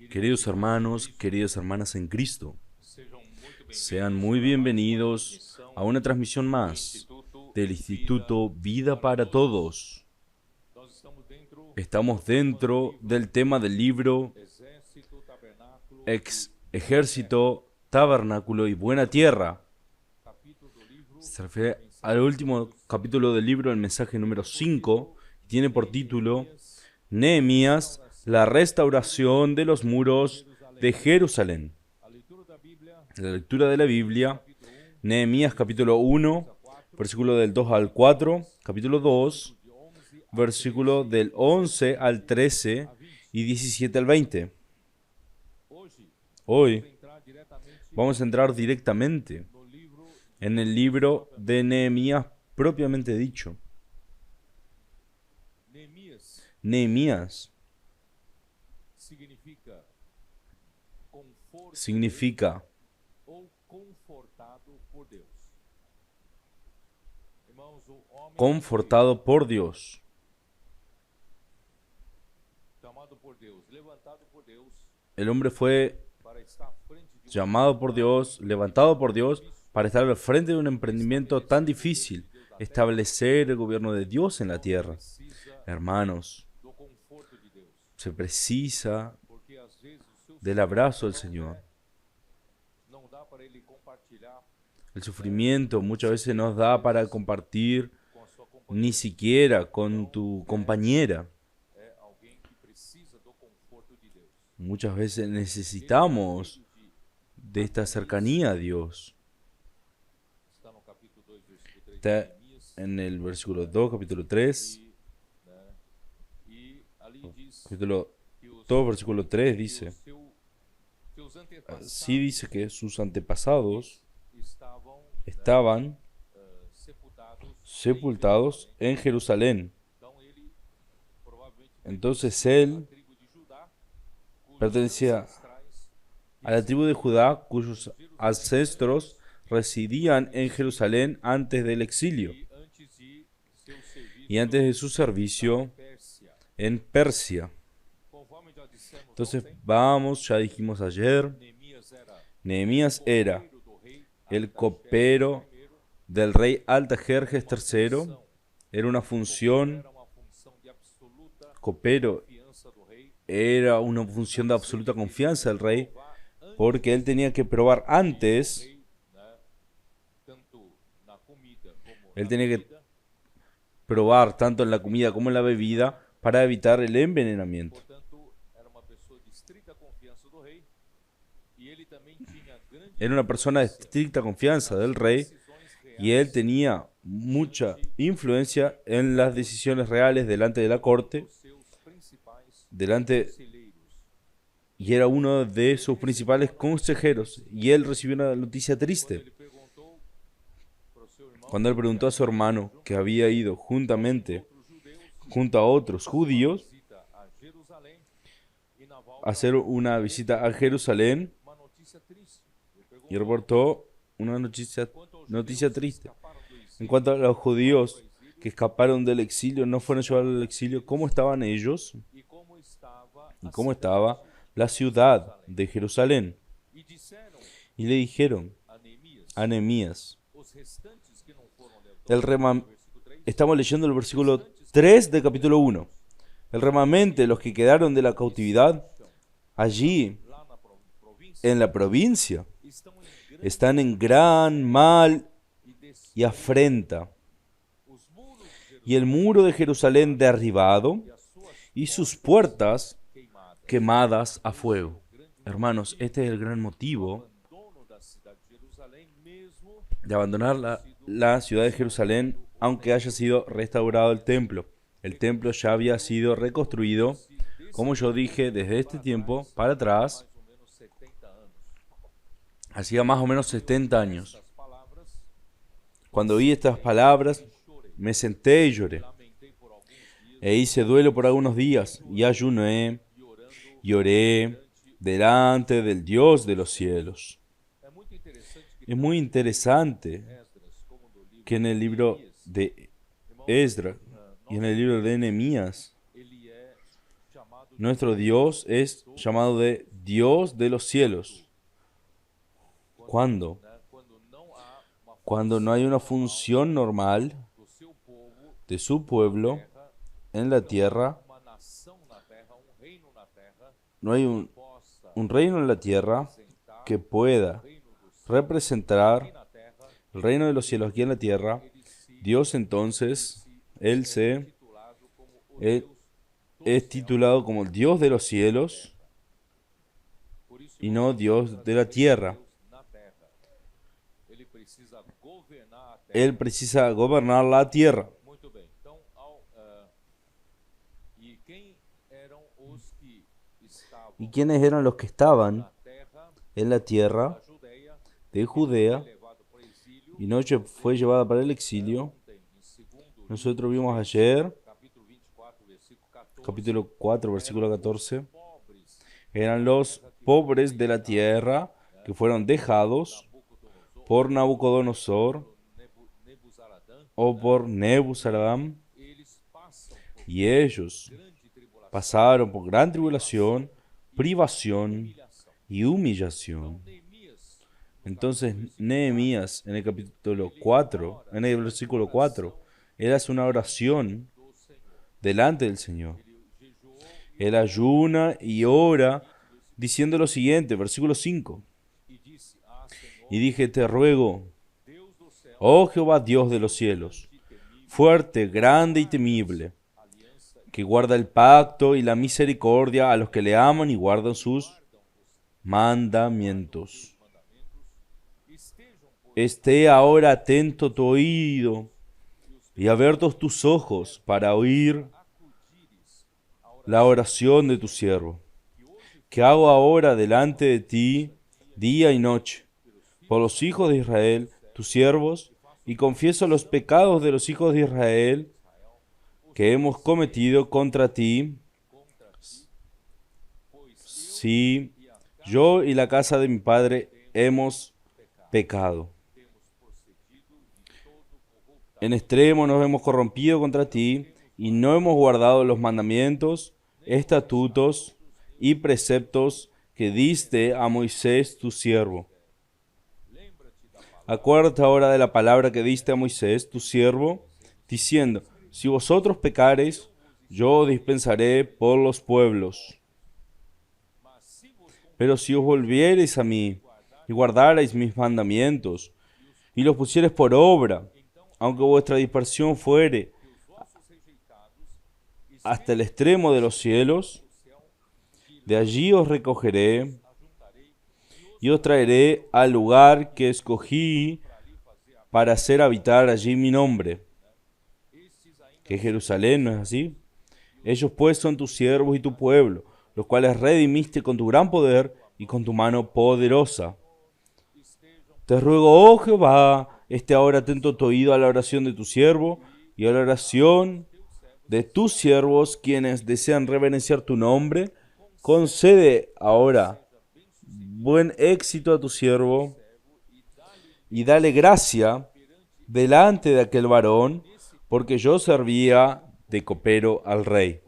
Queridos hermanos, queridas hermanas en Cristo, sean muy bienvenidos a una transmisión más del Instituto Vida para Todos. Estamos dentro del tema del libro Ejército, Tabernáculo y Buena Tierra. Se refiere al último capítulo del libro, el mensaje número 5, tiene por título Nehemías, la restauración de los muros de Jerusalén. La lectura de la Biblia, Nehemías capítulo 1, versículo del 2 al 4, capítulo 2, versículo del 11 al 13 y 17 al 20. Hoy vamos a entrar directamente en el libro de Nehemías propiamente dicho. Nehemías significa confortado por Dios. El hombre fue llamado por Dios, levantado por Dios, para estar al frente de un emprendimiento tan difícil, establecer el gobierno de Dios en la tierra. Hermanos, se precisa del abrazo del Señor. El sufrimiento muchas veces nos da para compartir ni siquiera con tu compañera. Muchas veces necesitamos de esta cercanía a Dios. Está en el versículo 2, capítulo 3. Capítulo 2, versículo 3 dice, así dice que sus antepasados estaban sepultados en Jerusalén. Entonces él pertenecía a la tribu de Judá, cuyos ancestros residían en Jerusalén antes del exilio y antes de su servicio en Persia. Entonces vamos, ya dijimos ayer, Nehemías era el copero del rey Artajerjes III. Era una función, copero era una función de absoluta confianza del rey, porque él tenía que probar antes, él tenía que probar tanto en la comida como en la bebida para evitar el envenenamiento. Era una persona de estricta confianza del rey y él tenía mucha influencia en las decisiones reales delante de la corte, y era uno de sus principales consejeros, y él recibió una noticia triste. Cuando él preguntó a su hermano, que había ido junto a otros judíos, a hacer una visita a Jerusalén, y reportó una noticia triste. En cuanto a los judíos que escaparon del exilio, no fueron llevados al exilio, ¿cómo estaban ellos? ¿Y cómo estaba la ciudad de Jerusalén? Y le dijeron a Nehemías, estamos leyendo el versículo 3 del capítulo 1. El remanente, los que quedaron de la cautividad, allí en la provincia, están en gran mal y afrenta, y el muro de Jerusalén derribado, y sus puertas quemadas a fuego. Hermanos, este es el gran motivo de abandonar la ciudad de Jerusalén, aunque haya sido restaurado el templo. El templo ya había sido reconstruido, como yo dije, desde este tiempo para atrás, hacía más o menos 70 años. Cuando oí estas palabras, me senté y lloré. E hice duelo por algunos días, y ayuné, y oré delante del Dios de los cielos. Es muy interesante que en el libro de Esdras y en el libro de Nehemías Nuestro Dios es llamado de Dios de los cielos. ¿Cuándo? Cuando no hay una función normal de su pueblo en la tierra, no hay un reino en la tierra que pueda representar el reino de los cielos aquí en la tierra. Dios entonces, Él es titulado como el Dios de los cielos y no Dios de la tierra. Él precisa gobernar la tierra. ¿Y quiénes eran los que estaban en la tierra de Judea y noche fue llevada para el exilio? Nosotros vimos ayer, capítulo 4, versículo 14, eran los pobres de la tierra que fueron dejados por Nabucodonosor o por Nebuzaradán, y ellos pasaron por gran tribulación, privación y humillación. Entonces Nehemías en el capítulo 4, en el versículo 4, él hace una oración delante del Señor. Él ayuna y ora diciendo lo siguiente, versículo 5. Y dije, te ruego, oh Jehová Dios de los cielos, fuerte, grande y temible, que guarda el pacto y la misericordia a los que le aman y guardan sus mandamientos. Esté ahora atento tu oído y abiertos tus ojos para oír la oración de tu siervo, que hago ahora delante de ti día y noche, por los hijos de Israel, tus siervos, y confieso los pecados de los hijos de Israel que hemos cometido contra ti. Sí, yo y la casa de mi padre hemos pecado. En extremo nos hemos corrompido contra ti y no hemos guardado los mandamientos, estatutos y preceptos que diste a Moisés tu siervo. Acuérdate ahora de la palabra que diste a Moisés tu siervo, diciendo, si vosotros pecareis, yo os dispensaré por los pueblos. Pero si os volviereis a mí y guardareis mis mandamientos y los pusiereis por obra, aunque vuestra dispersión fuere hasta el extremo de los cielos, de allí os recogeré y os traeré al lugar que escogí para hacer habitar allí mi nombre, que es Jerusalén, ¿no es así? Ellos pues son tus siervos y tu pueblo, los cuales redimiste con tu gran poder y con tu mano poderosa. Te ruego, oh Jehová, esté ahora atento tu oído a la oración de tu siervo y a la oración de tus siervos, quienes desean reverenciar tu nombre. Concede ahora buen éxito a tu siervo y dale gracia delante de aquel varón, porque yo servía de copero al rey.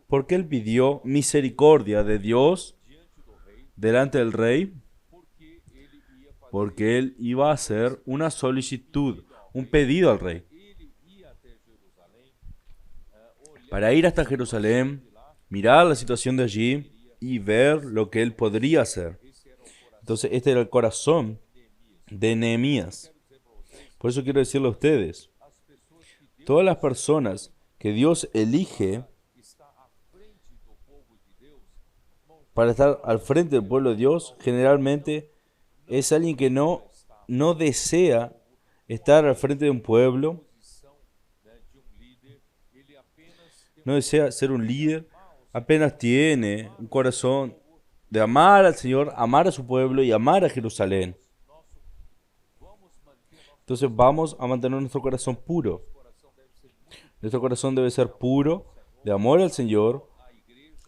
Porque él pidió misericordia de Dios delante del rey, porque él iba a hacer una solicitud, un pedido al rey, para ir hasta Jerusalén, mirar la situación de allí y ver lo que él podría hacer. Entonces este era el corazón de Nehemías. Por eso quiero decirle a ustedes, todas las personas que Dios elige para estar al frente del pueblo de Dios, generalmente es alguien que no desea estar al frente de un pueblo, no desea ser un líder, apenas tiene un corazón de amar al Señor, amar a su pueblo y amar a Jerusalén. Entonces vamos a mantener nuestro corazón puro. Nuestro corazón debe ser puro, de amor al Señor,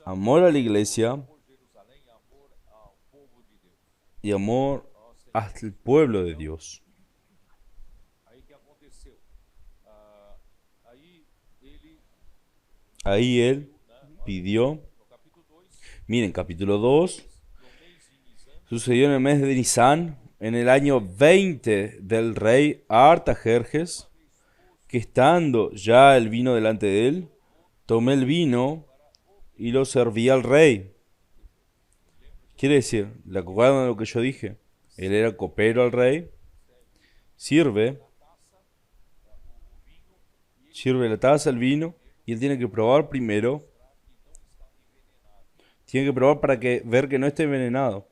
amor a la iglesia y amor hasta el pueblo de Dios. Ahí él pidió. Miren, capítulo 2. Sucedió en el mes de Nisan, en el año 20 del rey Artajerjes, que estando ya el vino delante de él, tomé el vino y lo serví al rey. Quiere decir, ¿le acuerdan de lo que yo dije? Él era copero al rey, sirve la taza, el vino, y él tiene que probar primero. Tiene que probar para ver que no esté envenenado.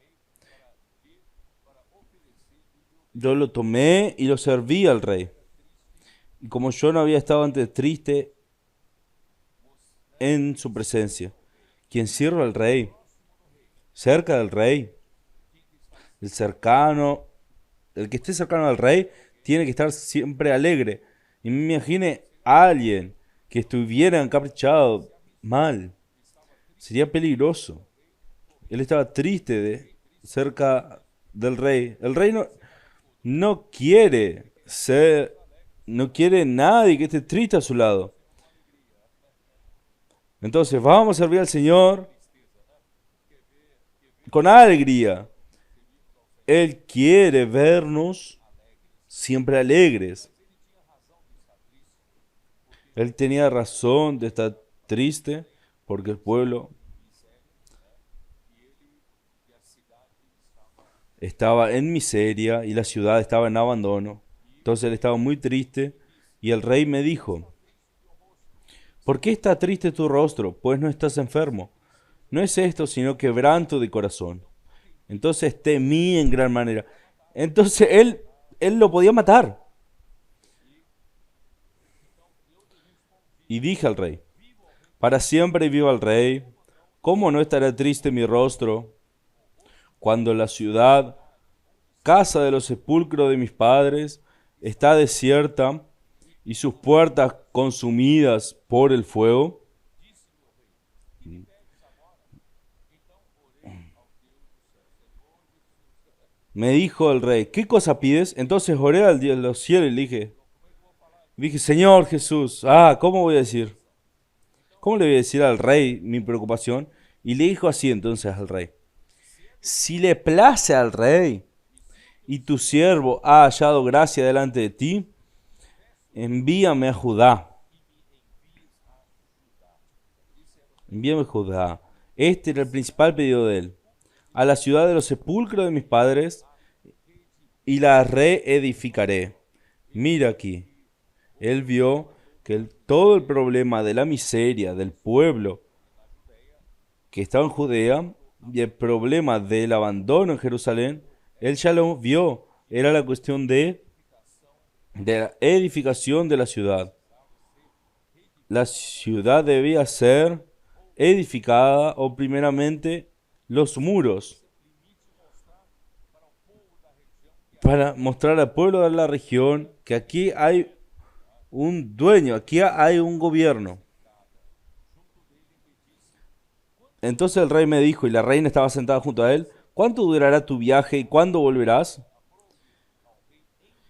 Yo lo tomé y lo serví al rey. Y como yo no había estado antes triste en su presencia, quien sirve al rey, cerca del rey, el cercano, el que esté cercano al rey, tiene que estar siempre alegre. Y me imagine a alguien que estuviera encaprichado, mal, sería peligroso. Él estaba triste cerca del rey. El rey no quiere no quiere nadie que esté triste a su lado. Entonces vamos a servir al Señor con alegría. Él quiere vernos siempre alegres. Él tenía razón de estar triste porque el pueblo estaba en miseria y la ciudad estaba en abandono. Entonces él estaba muy triste y el rey me dijo: ¿por qué está triste tu rostro? Pues no estás enfermo. No es esto sino quebranto de corazón. Entonces temí en gran manera. Entonces él lo podía matar. Y dije al rey: para siempre viva el rey. ¿Cómo no estará triste mi rostro cuando la ciudad, casa de los sepulcros de mis padres, está desierta y sus puertas consumidas por el fuego? Me dijo el rey: ¿qué cosa pides? Entonces oré al Dios de los cielos y le dije: Señor Jesús, ¿cómo voy a decir? ¿Cómo le voy a decir al rey mi preocupación? Y le dijo así entonces al rey: si le place al rey y tu siervo ha hallado gracia delante de ti, envíame a Judá. Envíame a Judá. Este era el principal pedido de él: a la ciudad de los sepulcros de mis padres, y la reedificaré. Mira aquí. Él vio que todo el problema de la miseria del pueblo que estaba en Judea y el problema del abandono en Jerusalén, él ya lo vio. Era la cuestión de la edificación de la ciudad. La ciudad debía ser edificada, o primeramente los muros, para mostrar al pueblo de la región que aquí hay un dueño, aquí hay un gobierno. Entonces el rey me dijo, y la reina estaba sentada junto a él: ¿cuánto durará tu viaje y cuándo volverás?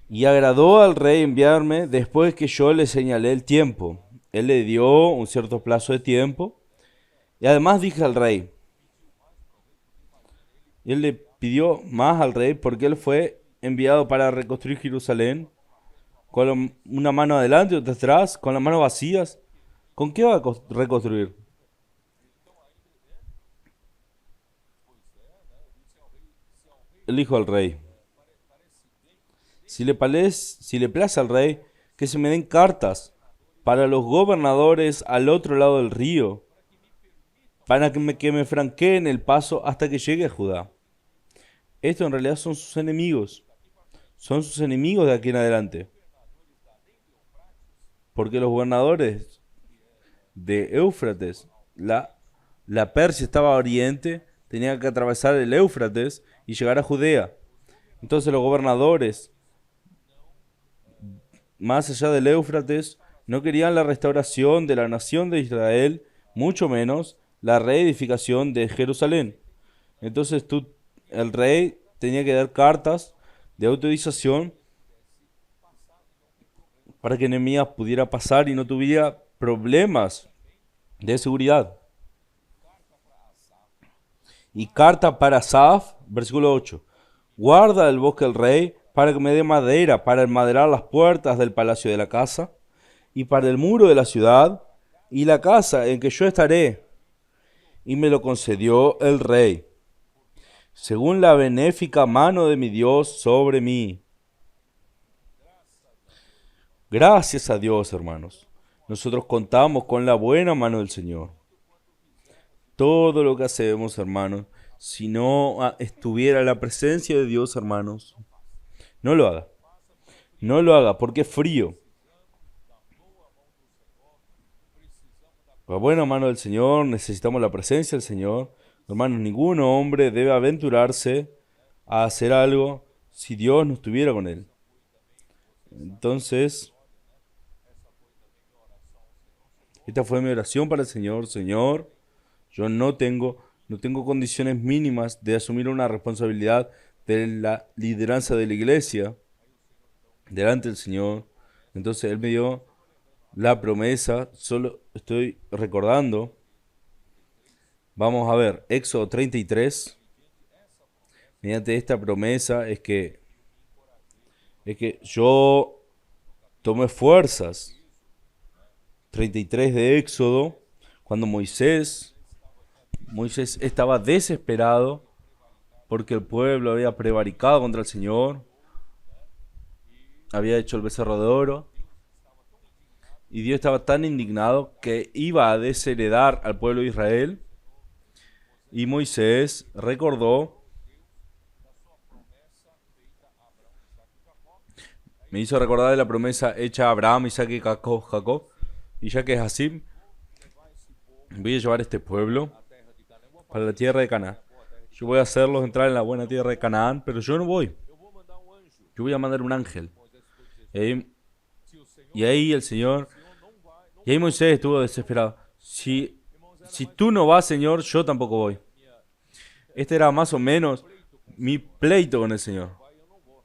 Y agradó al rey enviarme después que yo le señalé el tiempo. Él le dio un cierto plazo de tiempo. Y además dije al rey, y él le pidió más al rey porque él fue enviado para reconstruir Jerusalén, con una mano adelante y otra atrás, con las manos vacías. ¿Con qué va a reconstruir? Él dijo al rey: si le place al rey, que se me den cartas para los gobernadores al otro lado del río, para que me franqueen el paso hasta que llegue a Judá. Estos en realidad son sus enemigos. Son sus enemigos de aquí en adelante. Porque los gobernadores de Éufrates, la Persia estaba a oriente, tenía que atravesar el Éufrates y llegar a Judea. Entonces los gobernadores, más allá del Éufrates, no querían la restauración de la nación de Israel, mucho menos la reedificación de Jerusalén. Entonces el rey tenía que dar cartas de autorización para que Nehemías pudiera pasar y no tuviera problemas de seguridad. Y carta para Asaf, versículo 8. Guarda el bosque del rey para que me dé madera para enmaderar las puertas del palacio de la casa y para el muro de la ciudad y la casa en que yo estaré. Y me lo concedió el rey, según la benéfica mano de mi Dios sobre mí. Gracias a Dios, hermanos. Nosotros contamos con la buena mano del Señor. Todo lo que hacemos, hermanos, si no estuviera la presencia de Dios, hermanos, no lo haga. No lo haga porque es frío. La buena mano del Señor, necesitamos la presencia del Señor. Hermanos, ningún hombre debe aventurarse a hacer algo si Dios no estuviera con él. Entonces, esta fue mi oración para el Señor. Señor, yo no tengo condiciones mínimas de asumir una responsabilidad de la lideranza de la iglesia delante del Señor. Entonces Él me dio la promesa, solo estoy recordando. Vamos a ver, Éxodo 33. Mediante esta promesa es que yo tomé fuerzas. 33 de Éxodo, cuando Moisés estaba desesperado porque el pueblo había prevaricado contra el Señor, había hecho el becerro de oro, y Dios estaba tan indignado que iba a desheredar al pueblo de Israel, y Moisés recordó, me hizo recordar de la promesa hecha a Abraham, Isaac y Jacob, y ya que es así, voy a llevar este pueblo para la tierra de Canaán. Yo voy a hacerlos entrar en la buena tierra de Canaán, pero yo no voy. Yo voy a mandar un ángel. Y ahí el Señor, y ahí Moisés estuvo desesperado. Si tú no vas, Señor, yo tampoco voy. Este era más o menos mi pleito con el Señor.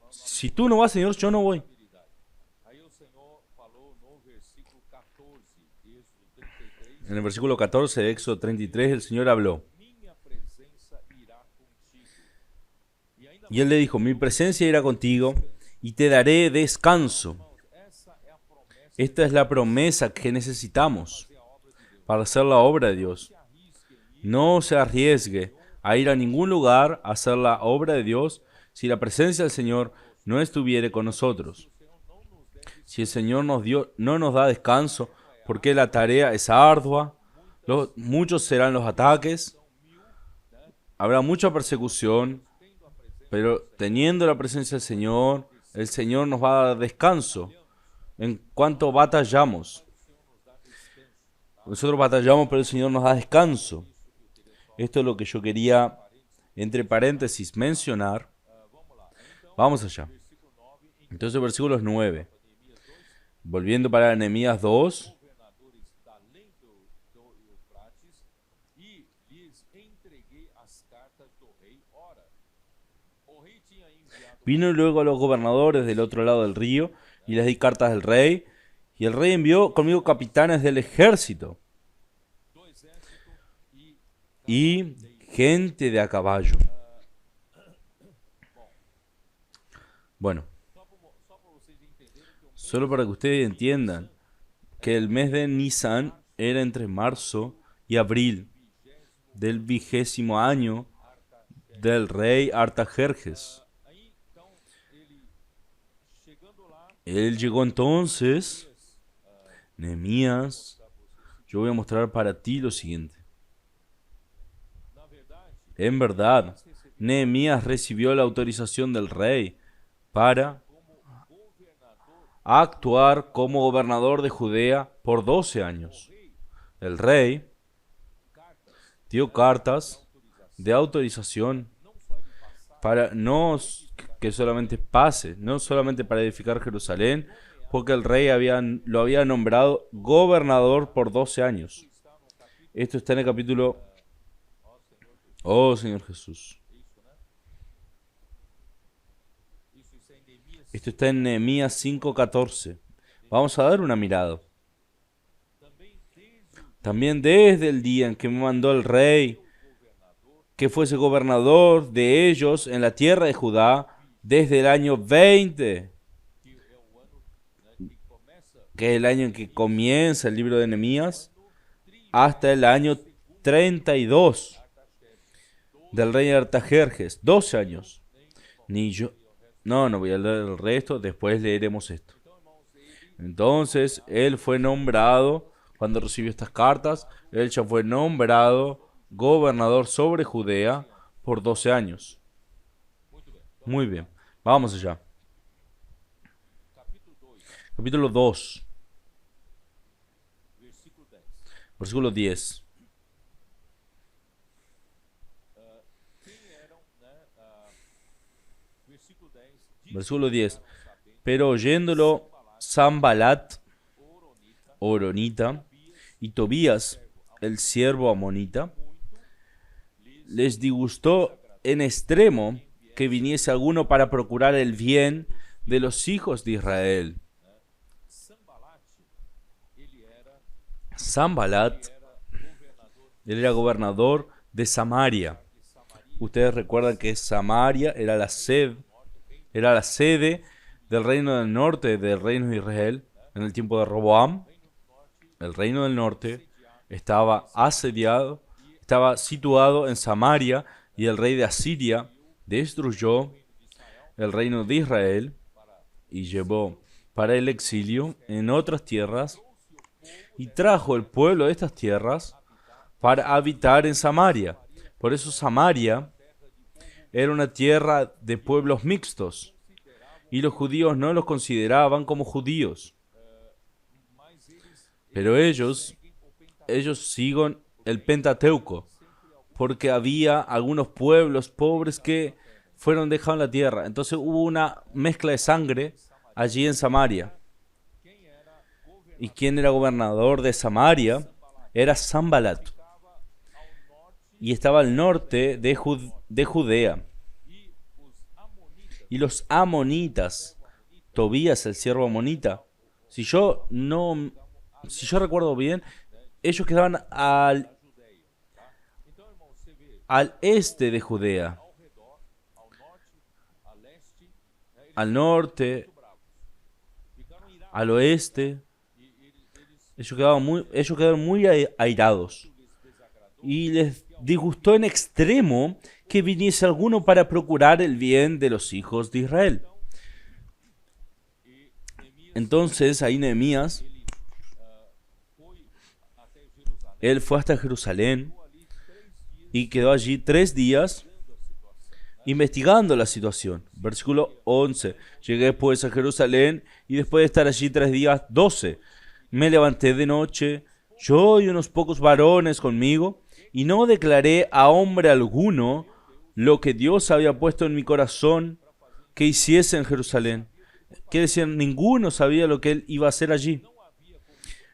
Si tú no vas, Señor, yo no voy. En el versículo 14 de Éxodo 33, el Señor habló. Y Él le dijo, mi presencia irá contigo y te daré descanso. Esta es la promesa que necesitamos para hacer la obra de Dios. No se arriesgue a ir a ningún lugar a hacer la obra de Dios si la presencia del Señor no estuviere con nosotros. Si el Señor no nos da descanso, porque la tarea es ardua, muchos serán los ataques, habrá mucha persecución, pero teniendo la presencia del Señor, el Señor nos va a dar descanso en cuanto batallamos. Nosotros batallamos, pero el Señor nos da descanso. Esto es lo que yo quería, entre paréntesis, mencionar. Vamos allá. Entonces, versículos 9. Volviendo para Nehemías 2. Vino luego a los gobernadores del otro lado del río y les di cartas del rey. Y el rey envió conmigo capitanes del ejército y gente de a caballo. Bueno, solo para que ustedes entiendan que el mes de Nisan era entre marzo y abril del 20º año del rey Artajerjes. Él llegó entonces, Nehemías, yo voy a mostrar para ti lo siguiente. En verdad, Nehemías recibió la autorización del rey para actuar como gobernador de Judea por 12 años. El rey dio cartas de autorización para no que solamente pase, no solamente para edificar Jerusalén, porque el rey lo había nombrado gobernador por 12 años. Esto está en el capítulo... Oh, Señor Jesús. Esto está en Nehemías 5:14. Vamos a dar una mirada. También desde el día en que me mandó el rey que fuese gobernador de ellos en la tierra de Judá desde el año 20, que es el año en que comienza el libro de Nehemías, hasta el año 32 del rey Artajerjes, 12 años. Ni yo, no voy a leer el resto, después leeremos esto. Entonces, él fue nombrado, cuando recibió estas cartas, él ya fue nombrado gobernador sobre Judea por 12 años. Muy bien, vamos allá. Capítulo 2, versículo 10. Versículo 10. Pero oyéndolo Sanbalat, Horonita, y Tobías, el siervo amonita, les disgustó en extremo que viniese alguno para procurar el bien de los hijos de Israel. Sanbalat, él era gobernador de Samaria. Ustedes recuerdan que Samaria era la sede del reino del norte del reino de Israel en el tiempo de Roboam. El reino del norte estaba asediado, estaba situado en Samaria, y el rey de Asiria destruyó el reino de Israel y llevó para el exilio en otras tierras y trajo el pueblo de estas tierras para habitar en Samaria. Por eso Samaria era una tierra de pueblos mixtos y los judíos no los consideraban como judíos. Pero ellos siguen el Pentateuco, porque había algunos pueblos pobres que fueron dejados en la tierra. Entonces hubo una mezcla de sangre allí en Samaria. ¿Y quién era gobernador de Samaria? Era Sanbalat. Y estaba al norte de Judea. Y los amonitas, Tobías, el siervo amonita, si yo recuerdo bien, ellos quedaban al este de Judea, al norte, al oeste. Ellos quedaron muy airados y les disgustó en extremo que viniese alguno para procurar el bien de los hijos de Israel. Entonces ahí Nehemías, él fue hasta Jerusalén y quedó allí 3 días investigando la situación. Versículo 11. Llegué pues a Jerusalén y después de estar allí 3 días, 12. Me levanté de noche, yo y unos pocos varones conmigo, y no declaré a hombre alguno lo que Dios había puesto en mi corazón que hiciese en Jerusalén. Quiere decir, ninguno sabía lo que él iba a hacer allí.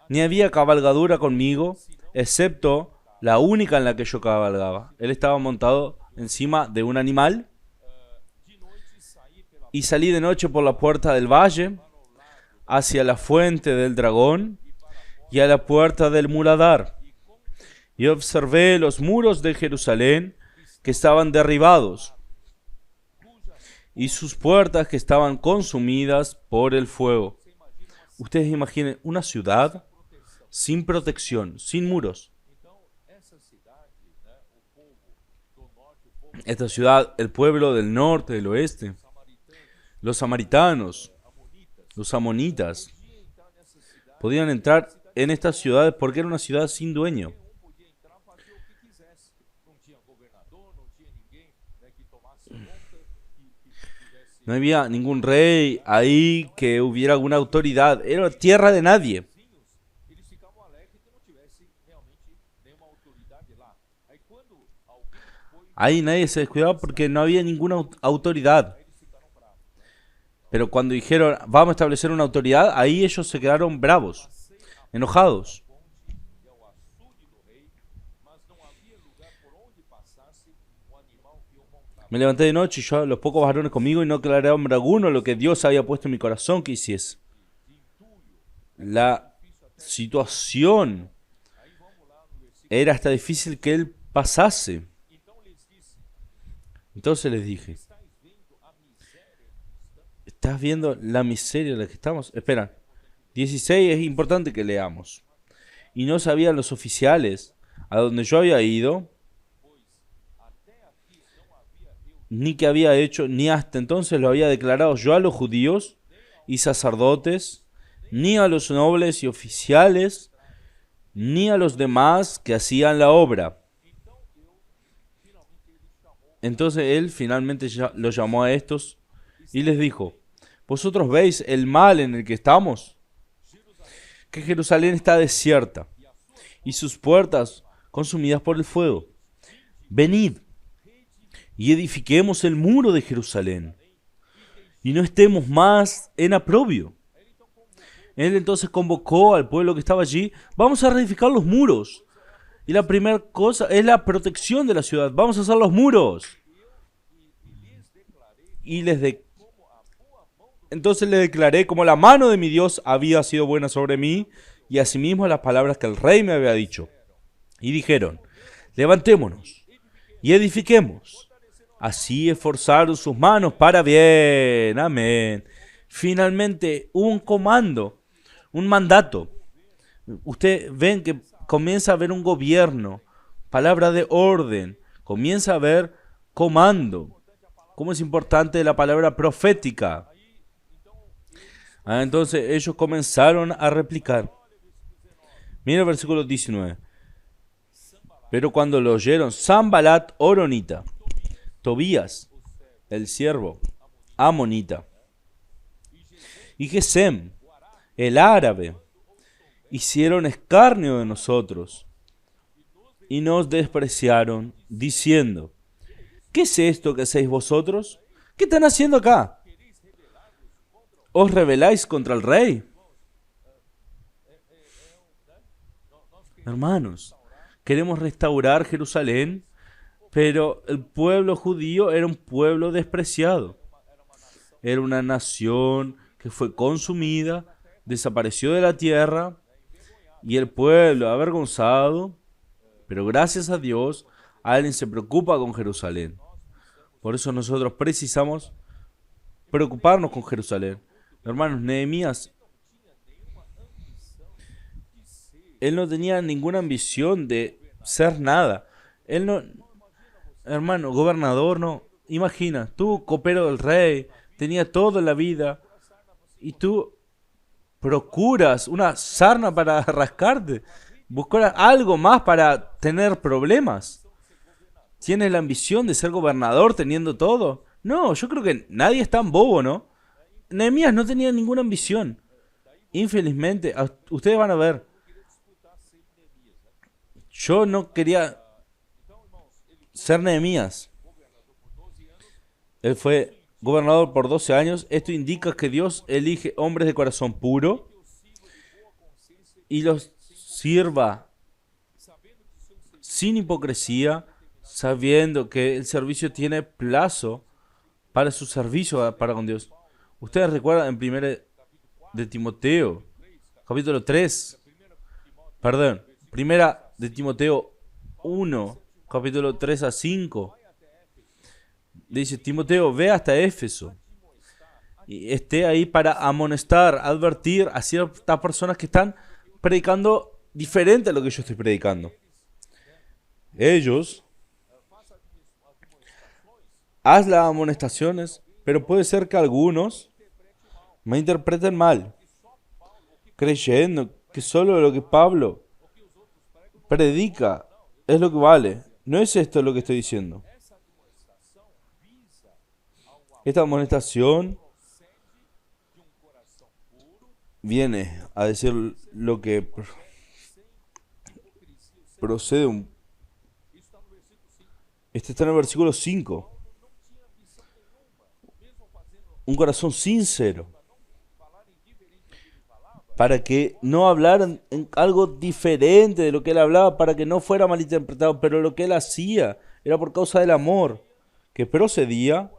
Ni había cabalgadura conmigo, excepto la única en la que yo cabalgaba. Él estaba montado encima de un animal. Y salí de noche por la puerta del valle, hacia la fuente del dragón y a la puerta del muladar. Y observé los muros de Jerusalén que estaban derribados, y sus puertas que estaban consumidas por el fuego. Ustedes imaginen una ciudad sin protección, sin muros. Esta ciudad, el pueblo del norte, del oeste, los samaritanos, los amonitas, podían entrar en estas ciudades porque era una ciudad sin dueño. No había ningún rey ahí que hubiera alguna autoridad. Era tierra de nadie. Ahí nadie se descuidaba porque no había ninguna autoridad. Pero cuando dijeron, vamos a establecer una autoridad, ahí ellos se quedaron bravos, enojados. Me levanté de noche y yo, los pocos varones conmigo, y no declaré a hombre alguno lo que Dios había puesto en mi corazón que hiciese. La situación era hasta difícil que él pasase. Entonces les dije, ¿estás viendo la miseria en la que estamos? Espera, 16 es importante que leamos. Y no sabían los oficiales a donde yo había ido, ni qué había hecho, ni hasta entonces lo había declarado yo a los judíos y sacerdotes, ni a los nobles y oficiales, ni a los demás que hacían la obra. Entonces él finalmente los llamó a estos y les dijo, ¿vosotros veis el mal en el que estamos? Que Jerusalén está desierta y sus puertas consumidas por el fuego. Venid y edifiquemos el muro de Jerusalén y no estemos más en aprobio. Él entonces convocó al pueblo que estaba allí, vamos a reedificar los muros. Y la primera cosa es la protección de la ciudad, vamos a hacer los muros. Y entonces les declaré como la mano de mi Dios había sido buena sobre mí, y asimismo las palabras que el rey me había dicho. Y dijeron, levantémonos y edifiquemos. Así esforzaron sus manos para bien. Amén. Finalmente hubo un comando, un mandato. Ustedes ven que comienza a haber un gobierno, palabra de orden, comienza a haber comando. ¿Cómo es importante la palabra profética? Entonces ellos comenzaron a replicar. Mira el versículo 19. Pero cuando lo oyeron Sanbalat Horonita, Tobías, el siervo, Amonita, y Gesem, el árabe, hicieron escarnio de nosotros y nos despreciaron, diciendo, ¿qué es esto que hacéis vosotros? ¿Qué están haciendo acá? ¿Os rebeláis contra el rey? Hermanos, queremos restaurar Jerusalén, pero el pueblo judío era un pueblo despreciado. Era una nación que fue consumida, desapareció de la tierra, y el pueblo avergonzado, pero gracias a Dios, alguien se preocupa con Jerusalén. Por eso nosotros precisamos preocuparnos con Jerusalén. Hermanos, Nehemías, él no tenía ninguna ambición de ser nada. Él no, hermano, gobernador no. Imagina, tú, copero del rey, tenía todo en la vida y tú procuras una sarna para rascarte. Buscar algo más para tener problemas. ¿Tienes la ambición de ser gobernador teniendo todo? No, yo creo que nadie es tan bobo, ¿no? Nehemías no tenía ninguna ambición. Infelizmente, ustedes van a ver. Yo no quería ser Nehemías. Él fue gobernador por 12 años. Esto indica que Dios elige hombres de corazón puro y los sirva sin hipocresía, sabiendo que el servicio tiene plazo para su servicio para con Dios. Ustedes recuerdan en 1 de Timoteo, capítulo 3, perdón, 1 de Timoteo 1, capítulo 3 a 5. Dice, Timoteo, ve hasta Éfeso y esté ahí para amonestar, advertir a ciertas personas que están predicando diferente a lo que yo estoy predicando. Ellos haz las amonestaciones, pero puede ser que algunos me interpreten mal, creyendo que solo lo que Pablo predica es lo que vale. No es esto lo que estoy diciendo. Esta amonestación viene a decir lo que procede. Este está en el versículo 5. Un corazón sincero, para que no hablaran en algo diferente de lo que él hablaba, para que no fuera malinterpretado, pero lo que él hacía era por causa del amor, que procedía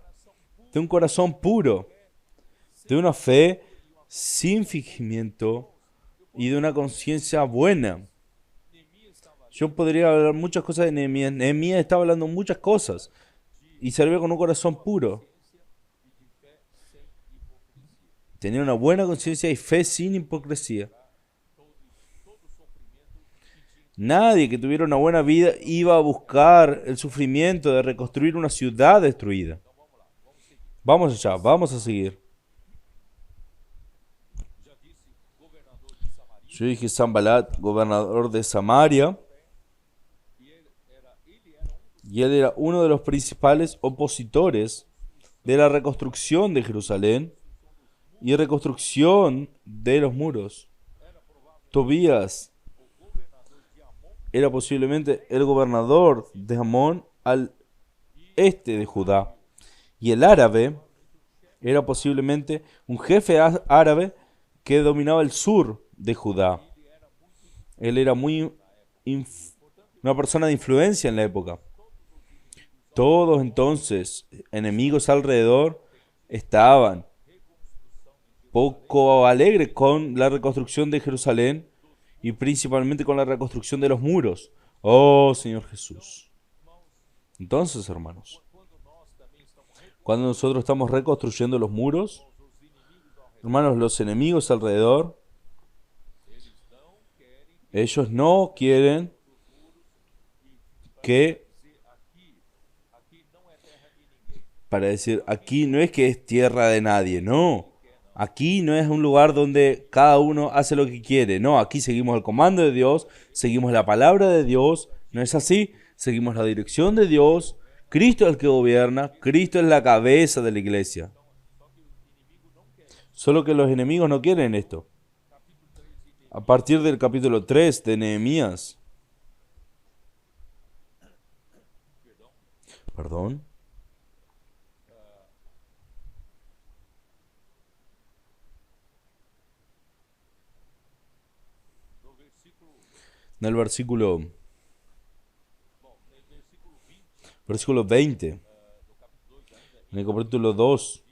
de un corazón puro, de una fe sin fingimiento y de una conciencia buena. Yo podría hablar muchas cosas de Nehemías. Nehemías estaba hablando muchas cosas. y servía con un corazón puro. Tenía una buena conciencia y fe sin hipocresía. Nadie que tuviera una buena vida iba a buscar el sufrimiento de reconstruir una ciudad destruida. Vamos allá, vamos a seguir. Yo dije Sanbalat, gobernador de Samaria, y él era uno de los principales opositores de la reconstrucción de Jerusalén y reconstrucción de los muros. Tobías era posiblemente el gobernador de Amón al este de Judá, y el árabe era posiblemente un jefe árabe que dominaba el sur de Judá. Él era una persona de influencia en la época. Todos entonces, enemigos alrededor, estaban poco alegres con la reconstrucción de Jerusalén y principalmente con la reconstrucción de los muros. Oh Señor Jesús. Entonces, hermanos, cuando nosotros estamos reconstruyendo los muros, hermanos, los enemigos alrededor, ellos no quieren que, para decir, aquí no es que es tierra de nadie, no. Aquí no es un lugar donde cada uno hace lo que quiere, no. Aquí seguimos el comando de Dios, seguimos la palabra de Dios, ¿no es así? Seguimos la dirección de Dios. Cristo es el que gobierna, Cristo es la cabeza de la iglesia. Solo que los enemigos no quieren esto. A partir del capítulo 3 de Nehemías, perdón, en el versículo 20, en el capítulo 2,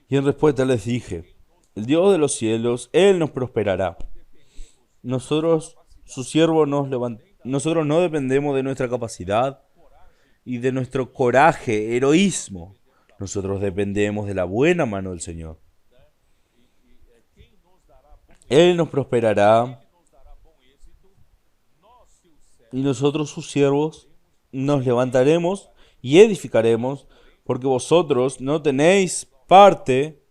y en respuesta les dije, el Dios de los cielos, Él nos prosperará. Nosotros, su siervo, nosotros no dependemos de nuestra capacidad y de nuestro coraje, heroísmo. Nosotros dependemos de la buena mano del Señor. Él nos prosperará y nosotros, sus siervos, nos levantaremos y edificaremos, porque vosotros no tenéis parte,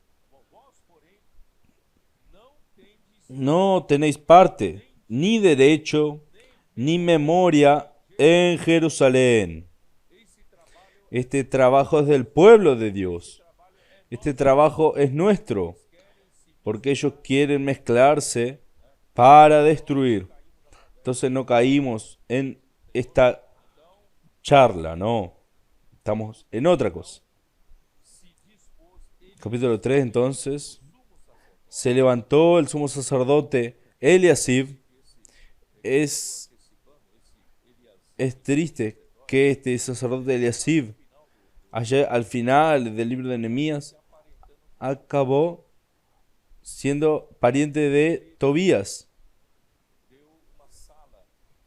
ni derecho, ni memoria en Jerusalén. Este trabajo es del pueblo de Dios. Este trabajo es nuestro, porque ellos quieren mezclarse para destruir. Entonces no caímos en esta charla, no. Estamos en otra cosa. Capítulo 3, entonces. Se levantó el sumo sacerdote Eliasib. Es triste que este sacerdote Eliasib, allá al final del libro de Nehemías, acabó siendo pariente de Tobías.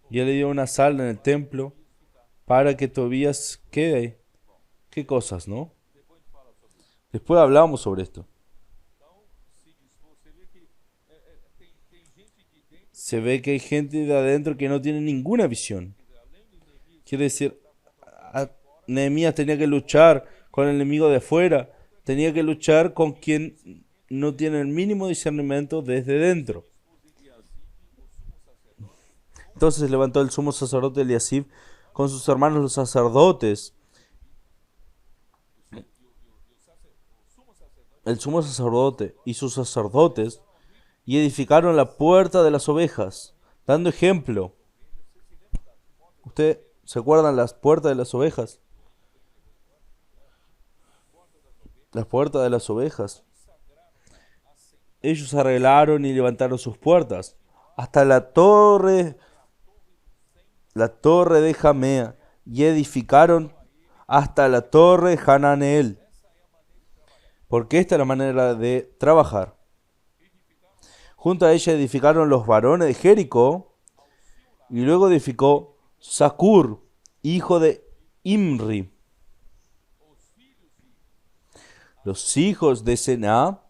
Y él le dio una sala en el templo para que Tobías quede. ¿Qué cosas, no? Después hablamos sobre esto. Se ve que hay gente de adentro que no tiene ninguna visión. Quiere decir, Nehemías tenía que luchar con el enemigo de afuera. Tenía que luchar con quien no tiene el mínimo discernimiento desde dentro. Entonces se levantó el sumo sacerdote Eliasib con sus hermanos los sacerdotes. El sumo sacerdote y sus sacerdotes y edificaron la puerta de las ovejas, dando ejemplo. ¿Ustedes se acuerdan las puertas de las ovejas? Las puertas de las ovejas. Ellos arreglaron y levantaron sus puertas hasta la torre de Jamea, y edificaron hasta la torre de Hananeel. Porque esta es la manera de trabajar. Junto a ella edificaron los varones de Jericó, y luego edificó Zacur, hijo de Imri. Los hijos de Sená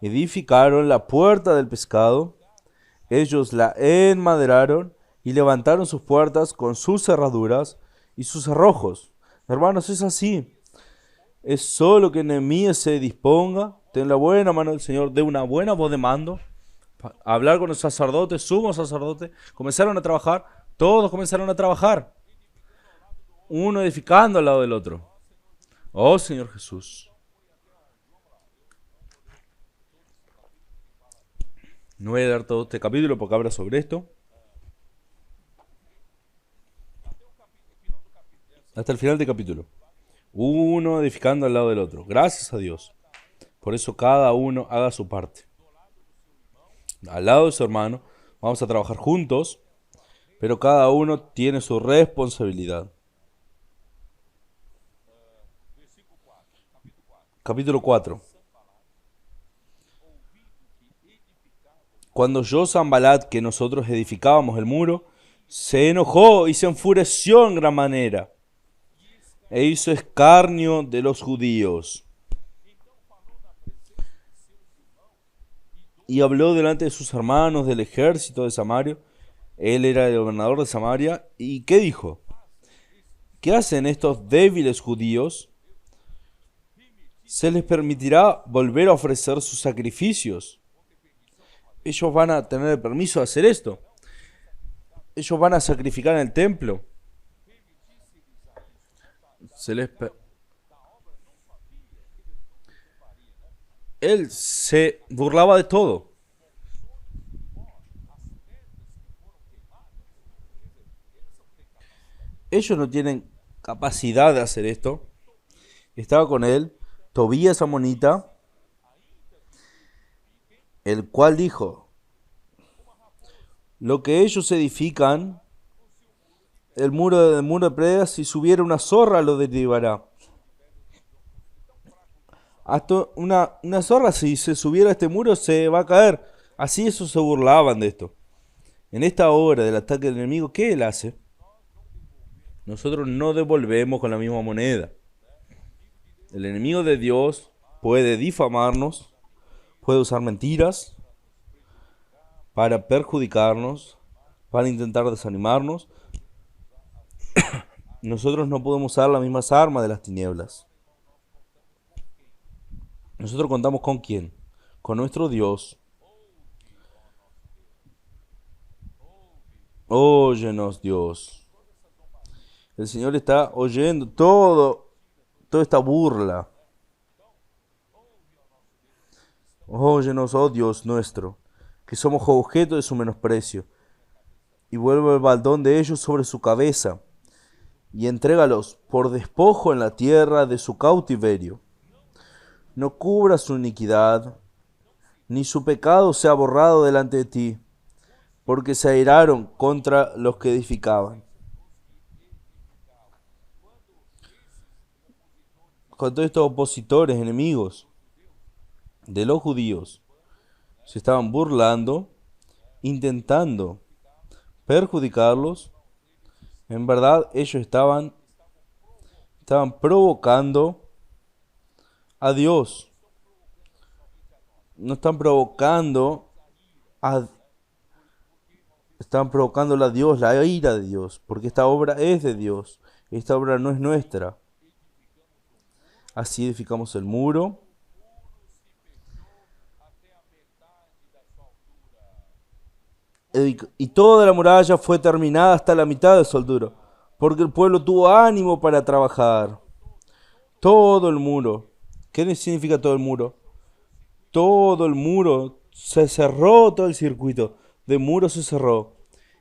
edificaron la puerta del pescado. Ellos la enmaderaron y levantaron sus puertas con sus cerraduras y sus cerrojos. Hermanos, es así. Es solo que Nehemías se disponga, ten la buena mano del Señor, dé una buena voz de mando, hablar con los sacerdotes, sumo sacerdote, comenzaron a trabajar, todos comenzaron a trabajar, uno edificando al lado del otro. Oh Señor Jesús. No voy a dar todo este capítulo porque habla sobre esto. Hasta el final del capítulo. Uno edificando al lado del otro. Gracias a Dios. Por eso cada uno haga su parte. Al lado de su hermano. Vamos a trabajar juntos. Pero cada uno tiene su responsabilidad. Capítulo 4. Cuando oyó Sanbalat que nosotros edificábamos el muro, se enojó y se enfureció en gran manera, e hizo escarnio de los judíos. Y habló delante de sus hermanos del ejército de Samaria. Él era el gobernador de Samaria. ¿Y qué dijo? ¿Qué hacen estos débiles judíos? ¿Se les permitirá volver a ofrecer sus sacrificios? Ellos van a tener el permiso de hacer esto. Ellos van a sacrificar en el templo. Él se burlaba de todo. Ellos no tienen capacidad de hacer esto. Estaba con él Tobías amonita, el cual dijo: lo que ellos edifican, el muro de piedras, si subiera una zorra lo derribará. Hasta una zorra, si se subiera a este muro, se va a caer. Así ellos se burlaban de esto. En esta hora del ataque del enemigo, ¿qué él hace? Nosotros no devolvemos con la misma moneda. El enemigo de Dios puede difamarnos, puede usar mentiras para perjudicarnos, para intentar desanimarnos. Nosotros no podemos usar las mismas armas de las tinieblas. Nosotros contamos ¿con quién? Con nuestro Dios. Óyenos, Dios. El Señor está oyendo toda esta burla. Óyenos, oh Dios nuestro, que somos objeto de su menosprecio. Y vuelve el baldón de ellos sobre su cabeza, y entrégalos por despojo en la tierra de su cautiverio. No cubra su iniquidad, ni su pecado sea borrado delante de ti, porque se airaron contra los que edificaban. Cuando estos opositores, enemigos de los judíos, se estaban burlando, intentando perjudicarlos, en verdad ellos estaban provocando a Dios. No están provocando están provocándole a Dios, la ira de Dios, porque esta obra es de Dios, esta obra no es nuestra. Así edificamos el muro. Y toda la muralla fue terminada hasta la mitad de su altura, porque el pueblo tuvo ánimo para trabajar. Todo el muro. ¿Qué significa todo el muro? Todo el muro se cerró, todo el circuito de muro se cerró.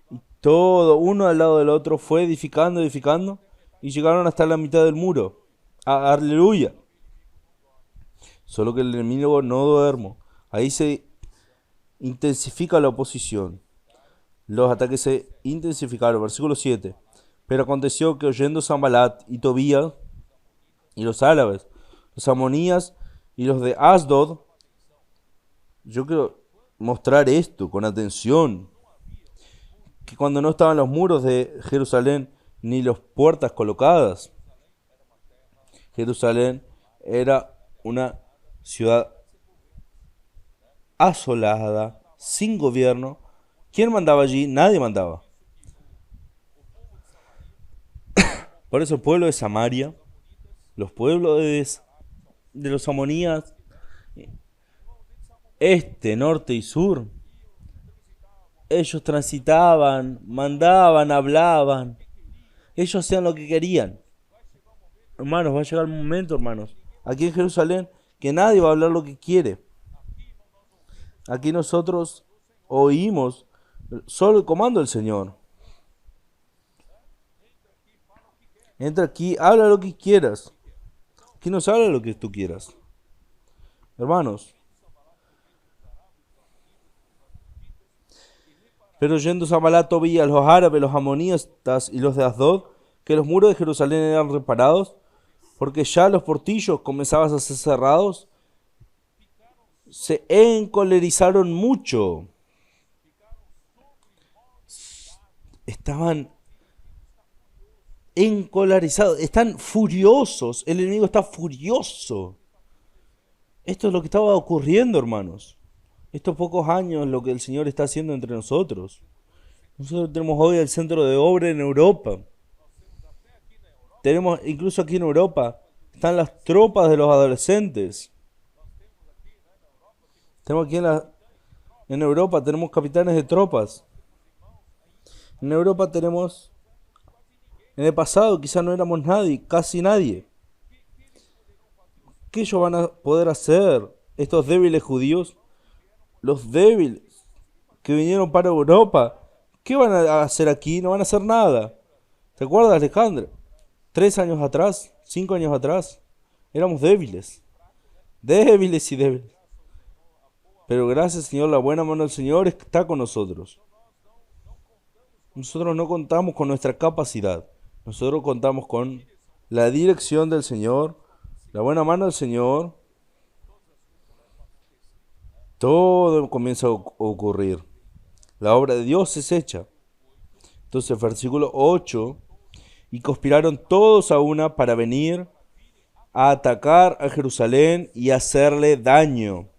Y todo, uno al lado del otro, fue edificando, y llegaron hasta la mitad del muro. Aleluya. Solo que el enemigo no duerme. Ahí se intensifica la oposición. Los ataques se intensificaron. Versículo 7. Pero aconteció que oyendo Sanbalat y Tobías y los árabes, los amonías y los de Asdod, yo quiero mostrar esto con atención, que cuando no estaban los muros de Jerusalén ni las puertas colocadas, Jerusalén era una ciudad asolada, sin gobierno. ¿Quién mandaba allí? Nadie mandaba. Por eso el pueblo de Samaria, los pueblos de los amonías, este, norte y sur, ellos transitaban, mandaban, hablaban, ellos hacían lo que querían. Hermanos, va a llegar el momento, hermanos, aquí en Jerusalén, que nadie va a hablar lo que quiere. Aquí nosotros oímos solo el comando del Señor. Entra aquí, habla lo que quieras. Aquí no se habla lo que tú quieras. Hermanos, pero yendo Sambalá, Tobías, los árabes, los amonítas y los de Asdod, que los muros de Jerusalén eran reparados, porque ya los portillos comenzaban a ser cerrados, se encolerizaron mucho. Estaban encolerizados, están furiosos. El enemigo está furioso. Esto es lo que estaba ocurriendo, hermanos. Estos pocos años, lo que el Señor está haciendo entre nosotros. Nosotros tenemos hoy el centro de obra en Europa. Tenemos, incluso aquí en Europa, están las tropas de los adolescentes. Tenemos aquí en Europa, tenemos capitanes de tropas. En Europa tenemos, en el pasado quizás no éramos nadie, casi nadie. ¿Qué ellos van a poder hacer, estos débiles judíos? Los débiles que vinieron para Europa, ¿qué van a hacer aquí? No van a hacer nada. ¿Te acuerdas, Alejandra? 3 años atrás, 5 años atrás, éramos débiles. Débiles y débiles. Pero gracias, Señor, la buena mano del Señor está con nosotros. Nosotros no contamos con nuestra capacidad. Nosotros contamos con la dirección del Señor, la buena mano del Señor. Todo comienza a ocurrir. La obra de Dios es hecha. Entonces, versículo 8. Y conspiraron todos a una para venir a atacar a Jerusalén y hacerle daño.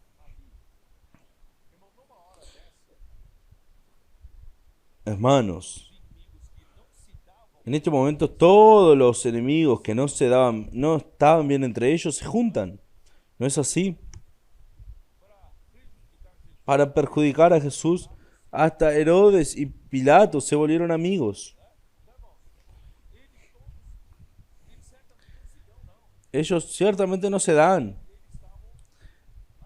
Hermanos, en este momento todos los enemigos que no estaban bien entre ellos, se juntan. ¿No es así? Para perjudicar a Jesús, hasta Herodes y Pilato se volvieron amigos. Ellos ciertamente no se dan.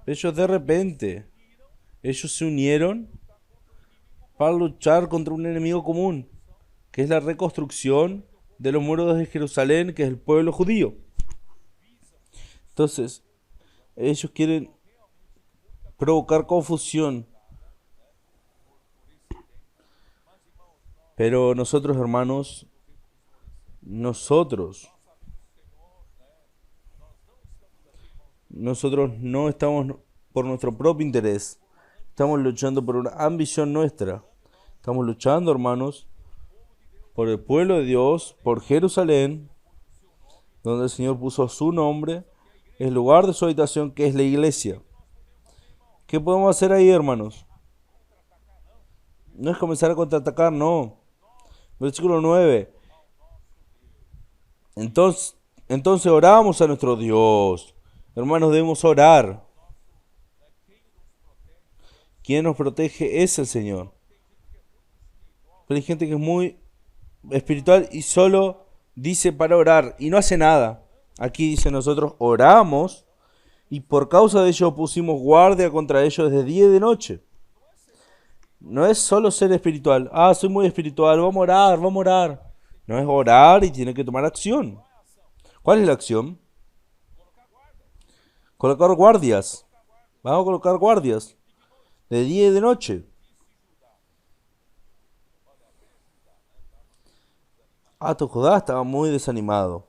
Ellos de repente, ellos se unieron para luchar contra un enemigo común, que es la reconstrucción de los muros de Jerusalén, que es el pueblo judío. Entonces, ellos quieren provocar confusión. Pero nosotros, hermanos, nosotros no estamos por nuestro propio interés. Estamos luchando por una ambición nuestra. Estamos luchando, hermanos, por el pueblo de Dios, por Jerusalén, donde el Señor puso su nombre, el lugar de su habitación, que es la iglesia. ¿Qué podemos hacer ahí, hermanos? No es comenzar a contraatacar, no. Versículo 9. Entonces oramos a nuestro Dios. Hermanos, debemos orar. Quien nos protege es el Señor. Pero hay gente que es muy espiritual y solo dice para orar y no hace nada. Aquí dice nosotros oramos y por causa de ello pusimos guardia contra ellos de día y de noche. No es solo ser espiritual. Ah, soy muy espiritual, vamos a orar, vamos a orar. No es orar y tiene que tomar acción. ¿Cuál es la acción? Colocar guardias. Vamos a colocar guardias de día y de noche. Judá estaba muy desanimado.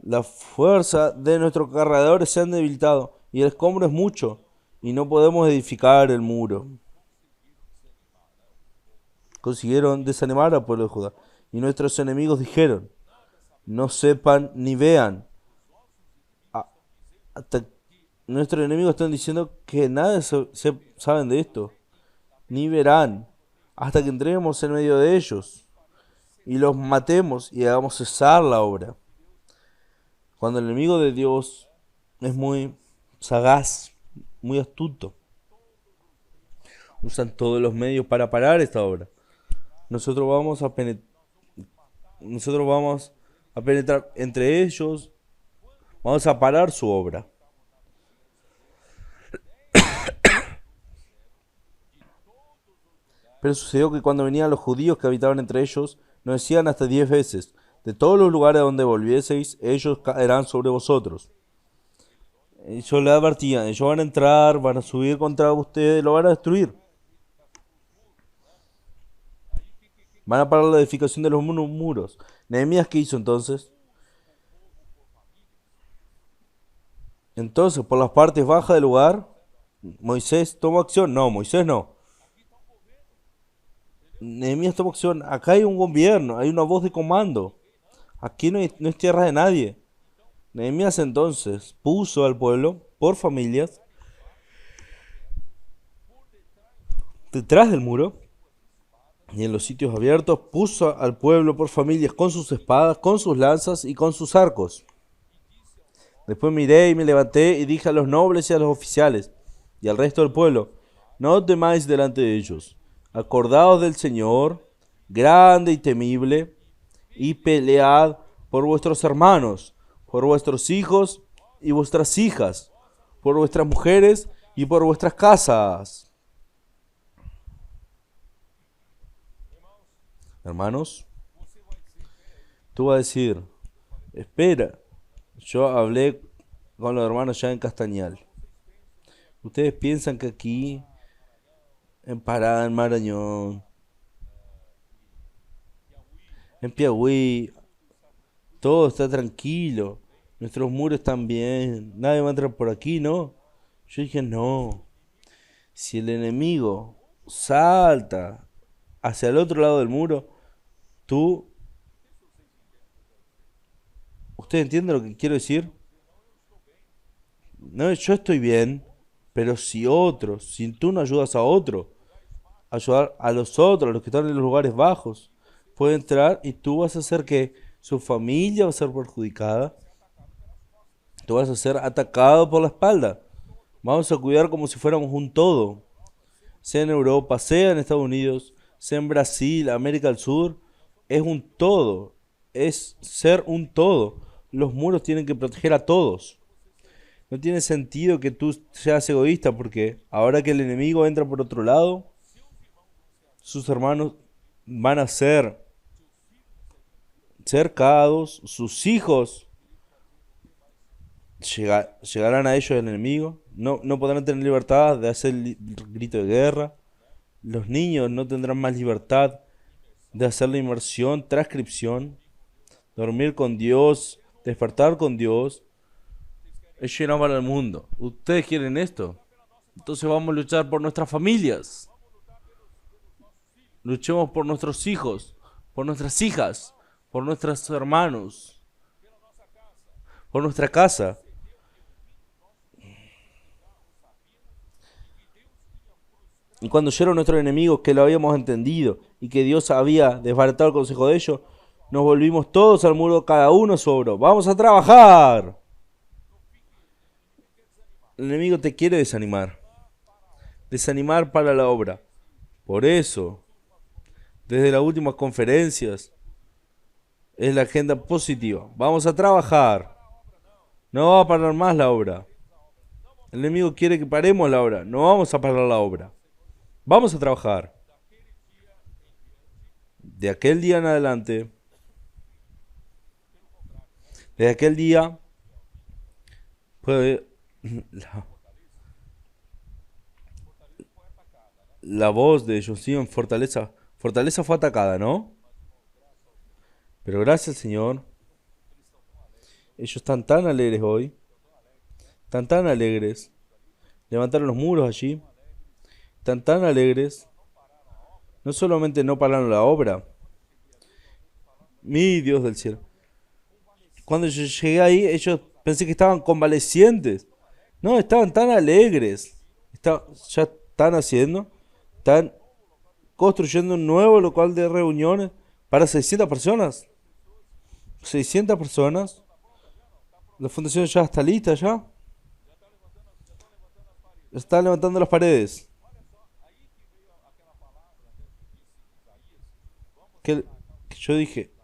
La fuerza de nuestros cargadores se han debilitado y el escombro es mucho y no podemos edificar el muro. Consiguieron desanimar al pueblo de Judá y nuestros enemigos dijeron: no sepan ni vean hasta nuestros enemigos están diciendo que nada saben de esto, ni verán, hasta que entremos en medio de ellos y los matemos y hagamos cesar la obra. Cuando el enemigo de Dios es muy sagaz, muy astuto, usan todos los medios para parar esta obra. Nosotros vamos a penetrar entre ellos, vamos a parar su obra. Pero sucedió que cuando venían los judíos que habitaban entre ellos, nos decían hasta 10 veces: de todos los lugares a donde volvieseis, ellos caerán sobre vosotros. Ellos le advertían: ellos van a entrar, van a subir contra ustedes, lo van a destruir. Van a parar la edificación de los muros. Nehemías, ¿qué hizo entonces? Entonces, por las partes bajas del lugar, Moisés tomó acción. No, Moisés no. Nehemías tomó acción. Acá hay un gobierno, hay una voz de comando. Aquí no es tierra de nadie. Nehemías entonces puso al pueblo por familias detrás del muro y en los sitios abiertos puso al pueblo por familias con sus espadas, con sus lanzas y con sus arcos. Después miré y me levanté y dije a los nobles y a los oficiales y al resto del pueblo: no temáis delante de ellos. Acordaos del Señor, grande y temible, y pelead por vuestros hermanos, por vuestros hijos y vuestras hijas, por vuestras mujeres y por vuestras casas. Hermanos, tú vas a decir: espera, yo hablé con los hermanos ya en Castañal. Ustedes piensan que aquí, en Pará, en Marañón, en Piauí, todo está tranquilo, nuestros muros están bien, nadie va a entrar por aquí, ¿no? Yo dije: no, si el enemigo salta hacia el otro lado del muro, ¿usted entiende lo que quiero decir? No, yo estoy bien, pero si tú no ayudas a otro, ayudar a los otros, a los que están en los lugares bajos, puede entrar y tú vas a hacer que su familia va a ser perjudicada, tú vas a ser atacado por la espalda. Vamos a cuidar como si fuéramos un todo, sea en Europa, sea en Estados Unidos, sea en Brasil, América del Sur, es un todo, es ser un todo. Los muros tienen que proteger a todos. No tiene sentido que tú seas egoísta porque ahora que el enemigo entra por otro lado, sus hermanos van a ser cercados, sus hijos llegarán a ellos el enemigo, no podrán tener libertad de hacer grito de guerra, los niños no tendrán más libertad de hacer la inmersión, transcripción, dormir con Dios, despertar con Dios. Ellos irán para el mundo. ¿Ustedes quieren esto? Entonces vamos a luchar por nuestras familias. Luchemos por nuestros hijos, por nuestras hijas, por nuestros hermanos, por nuestra casa. Y cuando oyeron nuestros enemigos que lo habíamos entendido y que Dios había desbaratado el consejo de ellos, nos volvimos todos al muro, cada uno a su obra. ¡Vamos a trabajar! El enemigo te quiere desanimar. Desanimar para la obra. Por eso, desde las últimas conferencias, es la agenda positiva. Vamos a trabajar. No va a parar más la obra. El enemigo quiere que paremos la obra. No vamos a parar la obra. Vamos a trabajar. De aquel día en adelante, desde aquel día, fue la voz de Josío en Fortaleza. Fortaleza fue atacada, ¿no? Pero gracias al Señor, ellos están tan alegres hoy. Están tan alegres. Levantaron los muros allí. Están tan alegres. No solamente no pararon la obra. Mi Dios del cielo. Cuando yo llegué ahí, ellos Pensé que estaban convalecientes. No, estaban tan alegres. Ya están haciendo, están construyendo un nuevo local de reuniones para 600 personas. 600 personas. La fundación ya está lista, ya. Está levantando las paredes. Que yo dije,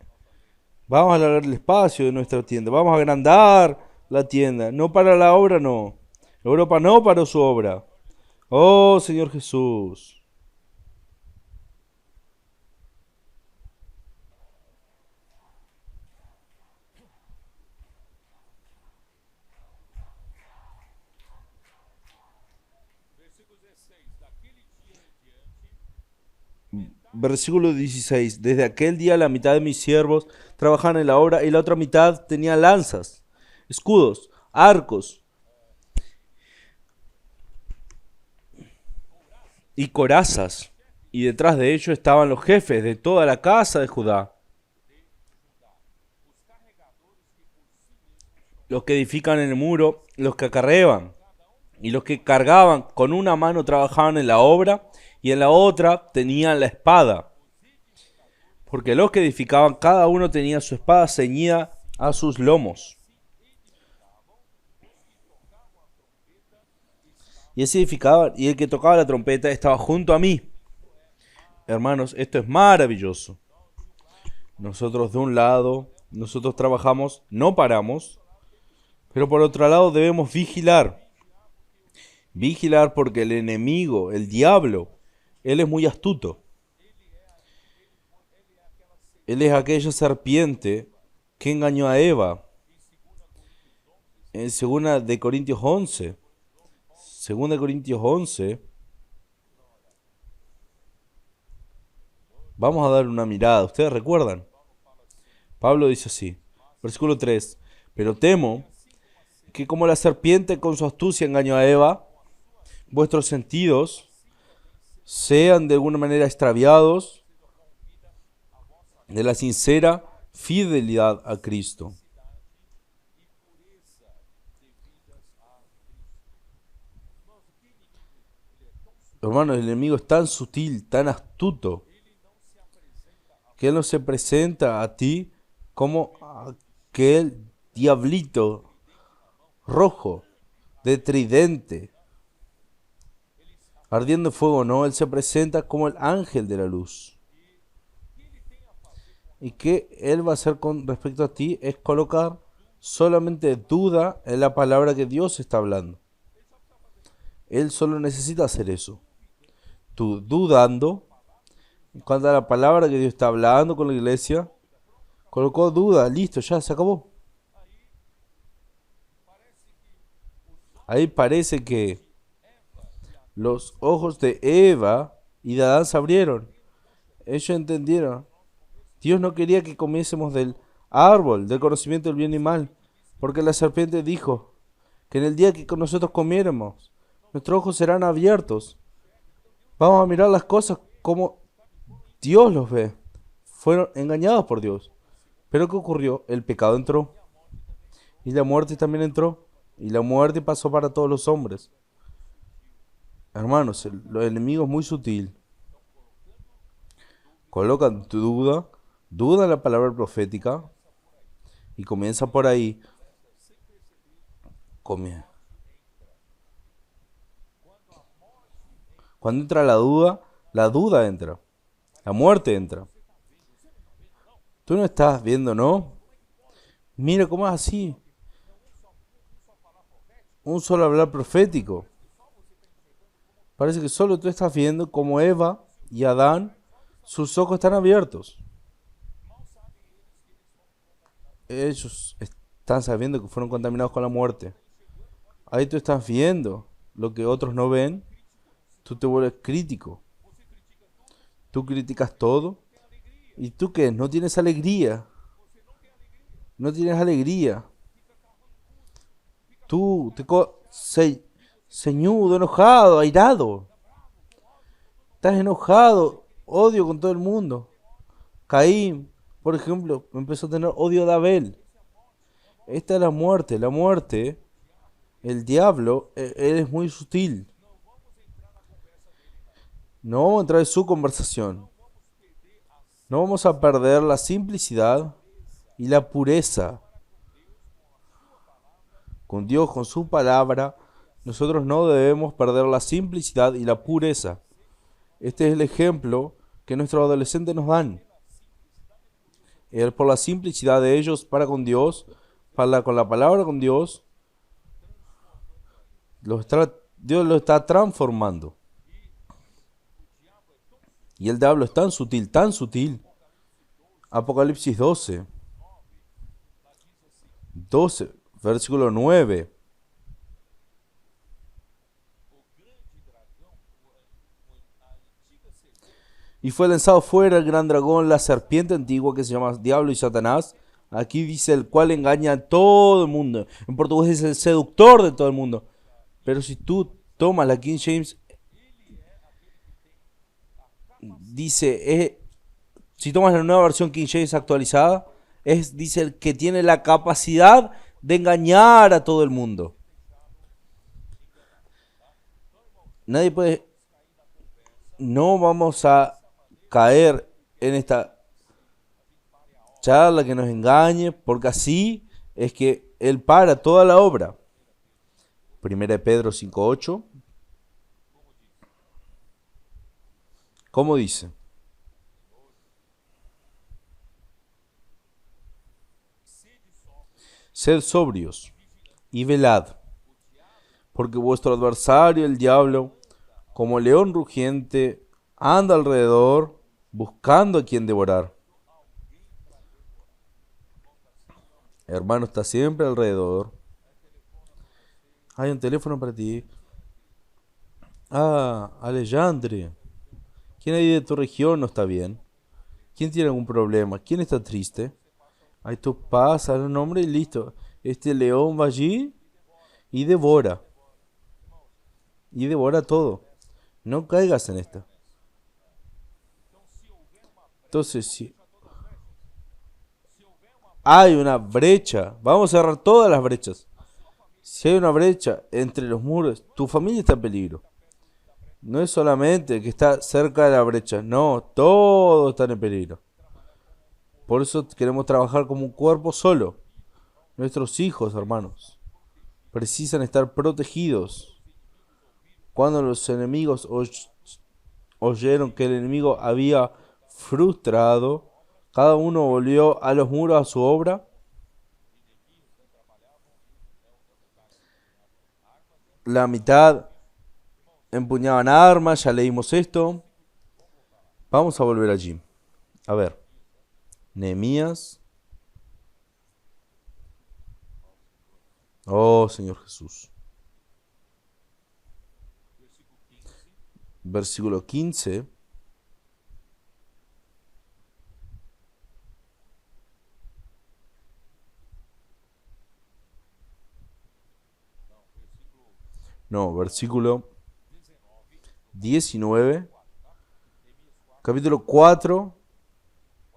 vamos a alargar el espacio de nuestra tienda, vamos a agrandar la tienda. No para la obra, no. Europa no paró su obra. Oh, Señor Jesús. Versículo 16. Desde aquel día la mitad de mis siervos trabajaban en la obra y la otra mitad tenía lanzas, escudos, arcos y corazas. Y detrás de ellos estaban los jefes de toda la casa de Judá, los que edifican en el muro, los que acarreaban y los que cargaban. Con una mano trabajaban en la obra y en la otra tenían la espada. Porque los que edificaban, cada uno tenía su espada ceñida a sus lomos. Y así edificaban, y el que tocaba la trompeta estaba junto a mí. Hermanos, esto es maravilloso. Nosotros de un lado, nosotros trabajamos, no paramos, pero por otro lado debemos vigilar. Vigilar porque el enemigo, el diablo, él es muy astuto. Él es aquella serpiente que engañó a Eva. En 2 Corintios 11, vamos a dar una mirada. ¿Ustedes recuerdan? Pablo dice así, versículo 3. Pero temo que como la serpiente con su astucia engañó a Eva, vuestros sentidos sean de alguna manera extraviados de la sincera fidelidad a Cristo. Hermanos, el enemigo es tan sutil, tan astuto, que él no se presenta a ti como aquel diablito rojo, de tridente, ardiendo fuego, no, él se presenta como el ángel de la luz. Y que él va a hacer con respecto a ti es colocar solamente duda en la palabra que Dios está hablando. Él solo necesita hacer eso. Tú dudando en cuanto a la palabra que Dios está hablando con la iglesia, colocó duda, listo, ya se acabó. Ahí parece que los ojos de Eva y de Adán se abrieron. Ellos entendieron. Dios no quería que comiésemos del árbol del conocimiento del bien y mal, porque la serpiente dijo que en el día que nosotros comiéramos, nuestros ojos serán abiertos. Vamos a mirar las cosas como Dios los ve. Fueron engañados por Dios. Pero ¿qué ocurrió? El pecado entró. Y la muerte también entró. Y la muerte pasó para todos los hombres. Hermanos, el enemigo es muy sutil. Colocan tu duda en la palabra profética. Y comienza por ahí. Cuando entra la duda entra. La muerte entra. Tú no estás viendo, ¿no? Mira cómo es así. Un solo hablar profético. Parece que solo tú estás viendo como Eva y Adán, sus ojos están abiertos. Ellos están sabiendo que fueron contaminados con la muerte. Ahí tú estás viendo lo que otros no ven. Tú te vuelves crítico. Tú criticas todo. ¿Y tú qué? No tienes alegría. No tienes alegría. Tú ceñudo, enojado, airado. Estás enojado, odio con todo el mundo. Caín, por ejemplo, empezó a tener odio de Abel. Esta es la muerte. La muerte, el diablo, él es muy sutil. No vamos a entrar en su conversación. No vamos a perder la simplicidad y la pureza con Dios, con su palabra. Nosotros no debemos perder la simplicidad y la pureza. Este es el ejemplo que nuestros adolescentes nos dan. Por la simplicidad de ellos para con Dios, con la palabra con Dios, Dios lo está transformando. Y el diablo es tan sutil, tan sutil. Apocalipsis 12, versículo 9. Y fue lanzado fuera el gran dragón, la serpiente antigua que se llama Diablo y Satanás. Aquí dice el cual engaña a todo el mundo. En portugués dice el seductor de todo el mundo. Pero si tú tomas la King James, dice, si tomas la nueva versión King James actualizada, dice el que tiene la capacidad de engañar a todo el mundo. Nadie puede, no vamos a caer en esta charla que nos engañe, porque así es que Él para toda la obra. Primera de Pedro 5:8. ¿Cómo dice? Sed sobrios y velad, porque vuestro adversario, el diablo, como león rugiente, anda alrededor buscando a quien devorar. Hermano, está siempre alrededor. Hay un teléfono para ti. Alejandre. ¿Quién ahí de tu región no está bien? ¿Quién tiene algún problema? ¿Quién está triste? Ahí tú pasas el nombre y listo. Este león va allí y devora. Y devora todo. No caigas en esta. Entonces, si hay una brecha, vamos a cerrar todas las brechas. Si hay una brecha entre los muros, tu familia está en peligro. No es solamente el que está cerca de la brecha, no, todos están en peligro. Por eso queremos trabajar como un cuerpo solo. Nuestros hijos, hermanos, precisan estar protegidos. Cuando los enemigos oyeron que el enemigo había frustrado, cada uno volvió a los muros a su obra. La mitad empuñaban armas, ya leímos esto. Vamos a volver allí. A ver, Nehemías. Oh, Señor Jesús. Versículo 15. No, versículo 19. Capítulo 4.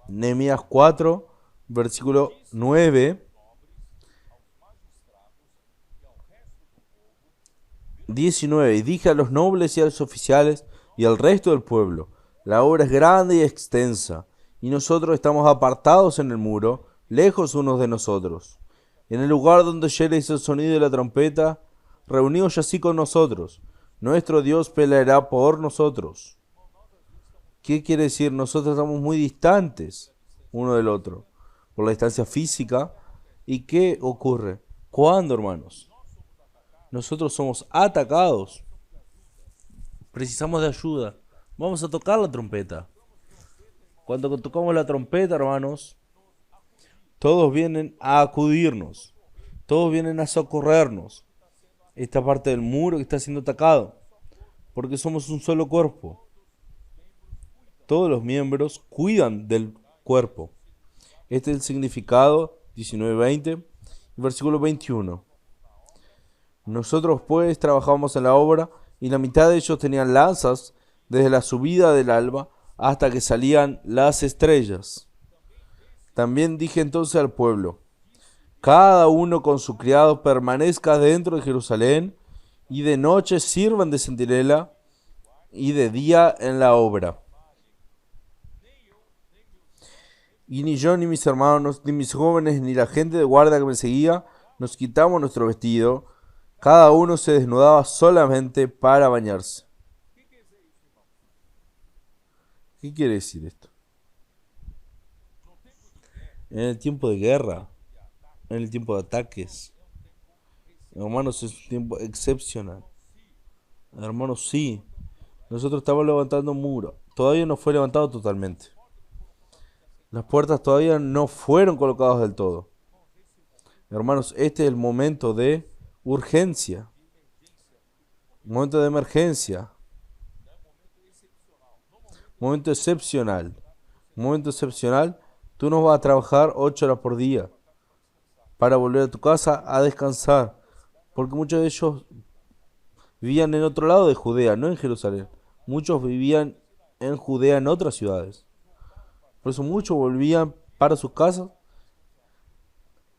Nehemías 4. Versículo 9. 19. Y dije a los nobles y a los oficiales y al resto del pueblo: la obra es grande y extensa, y nosotros estamos apartados en el muro, lejos unos de nosotros. En el lugar donde oyereis el sonido de la trompeta, reuníos así con nosotros. Nuestro Dios peleará por nosotros. ¿Qué quiere decir? Nosotros estamos muy distantes uno del otro, por la distancia física. ¿Y qué ocurre? ¿Cuándo, hermanos? Nosotros somos atacados. Precisamos de ayuda. Vamos a tocar la trompeta. Cuando tocamos la trompeta, hermanos, todos vienen a acudirnos. Todos vienen a socorrernos. Esta parte del muro que está siendo atacado. Porque somos un solo cuerpo. Todos los miembros cuidan del cuerpo. Este es el significado, 19:20, versículo 21. Nosotros pues trabajamos en la obra, y la mitad de ellos tenían lanzas desde la subida del alba hasta que salían las estrellas. También dije entonces al pueblo: cada uno con su criado permanezca dentro de Jerusalén, y de noche sirvan de centinela, y de día en la obra. Y ni yo, ni mis hermanos, ni mis jóvenes, ni la gente de guardia que me seguía, nos quitamos nuestro vestido. Cada uno se desnudaba solamente para bañarse. ¿Qué quiere decir esto? En el tiempo de guerra, en el tiempo de ataques, hermanos, es un tiempo excepcional. Hermanos, sí, nosotros estamos levantando un muro. Todavía no fue levantado totalmente. Las puertas todavía no fueron colocadas del todo. Hermanos, este es el momento de urgencia, momento de emergencia, momento excepcional. Momento excepcional, tú no vas a trabajar 8 horas por día para volver a tu casa a descansar, porque muchos de ellos vivían en otro lado de Judea, no en Jerusalén. Muchos vivían en Judea en otras ciudades. Por eso muchos volvían para sus casas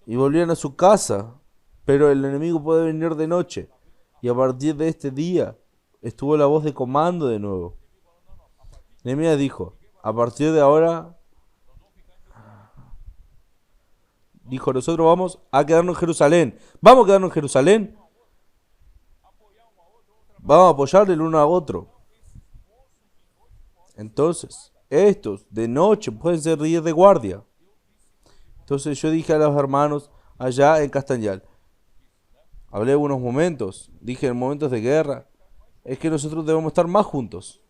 y volvían a su casa, pero el enemigo puede venir de noche. Y a partir de este día estuvo la voz de comando de nuevo. Nehemías dijo, a partir de ahora, dijo, nosotros vamos a quedarnos en Jerusalén. Vamos a quedarnos en Jerusalén. Vamos a apoyarle el uno a otro. Entonces, estos de noche pueden ser días de guardia. Entonces yo dije a los hermanos allá en Castañal, hablé unos momentos, dije en momentos de guerra, es que nosotros debemos estar más juntos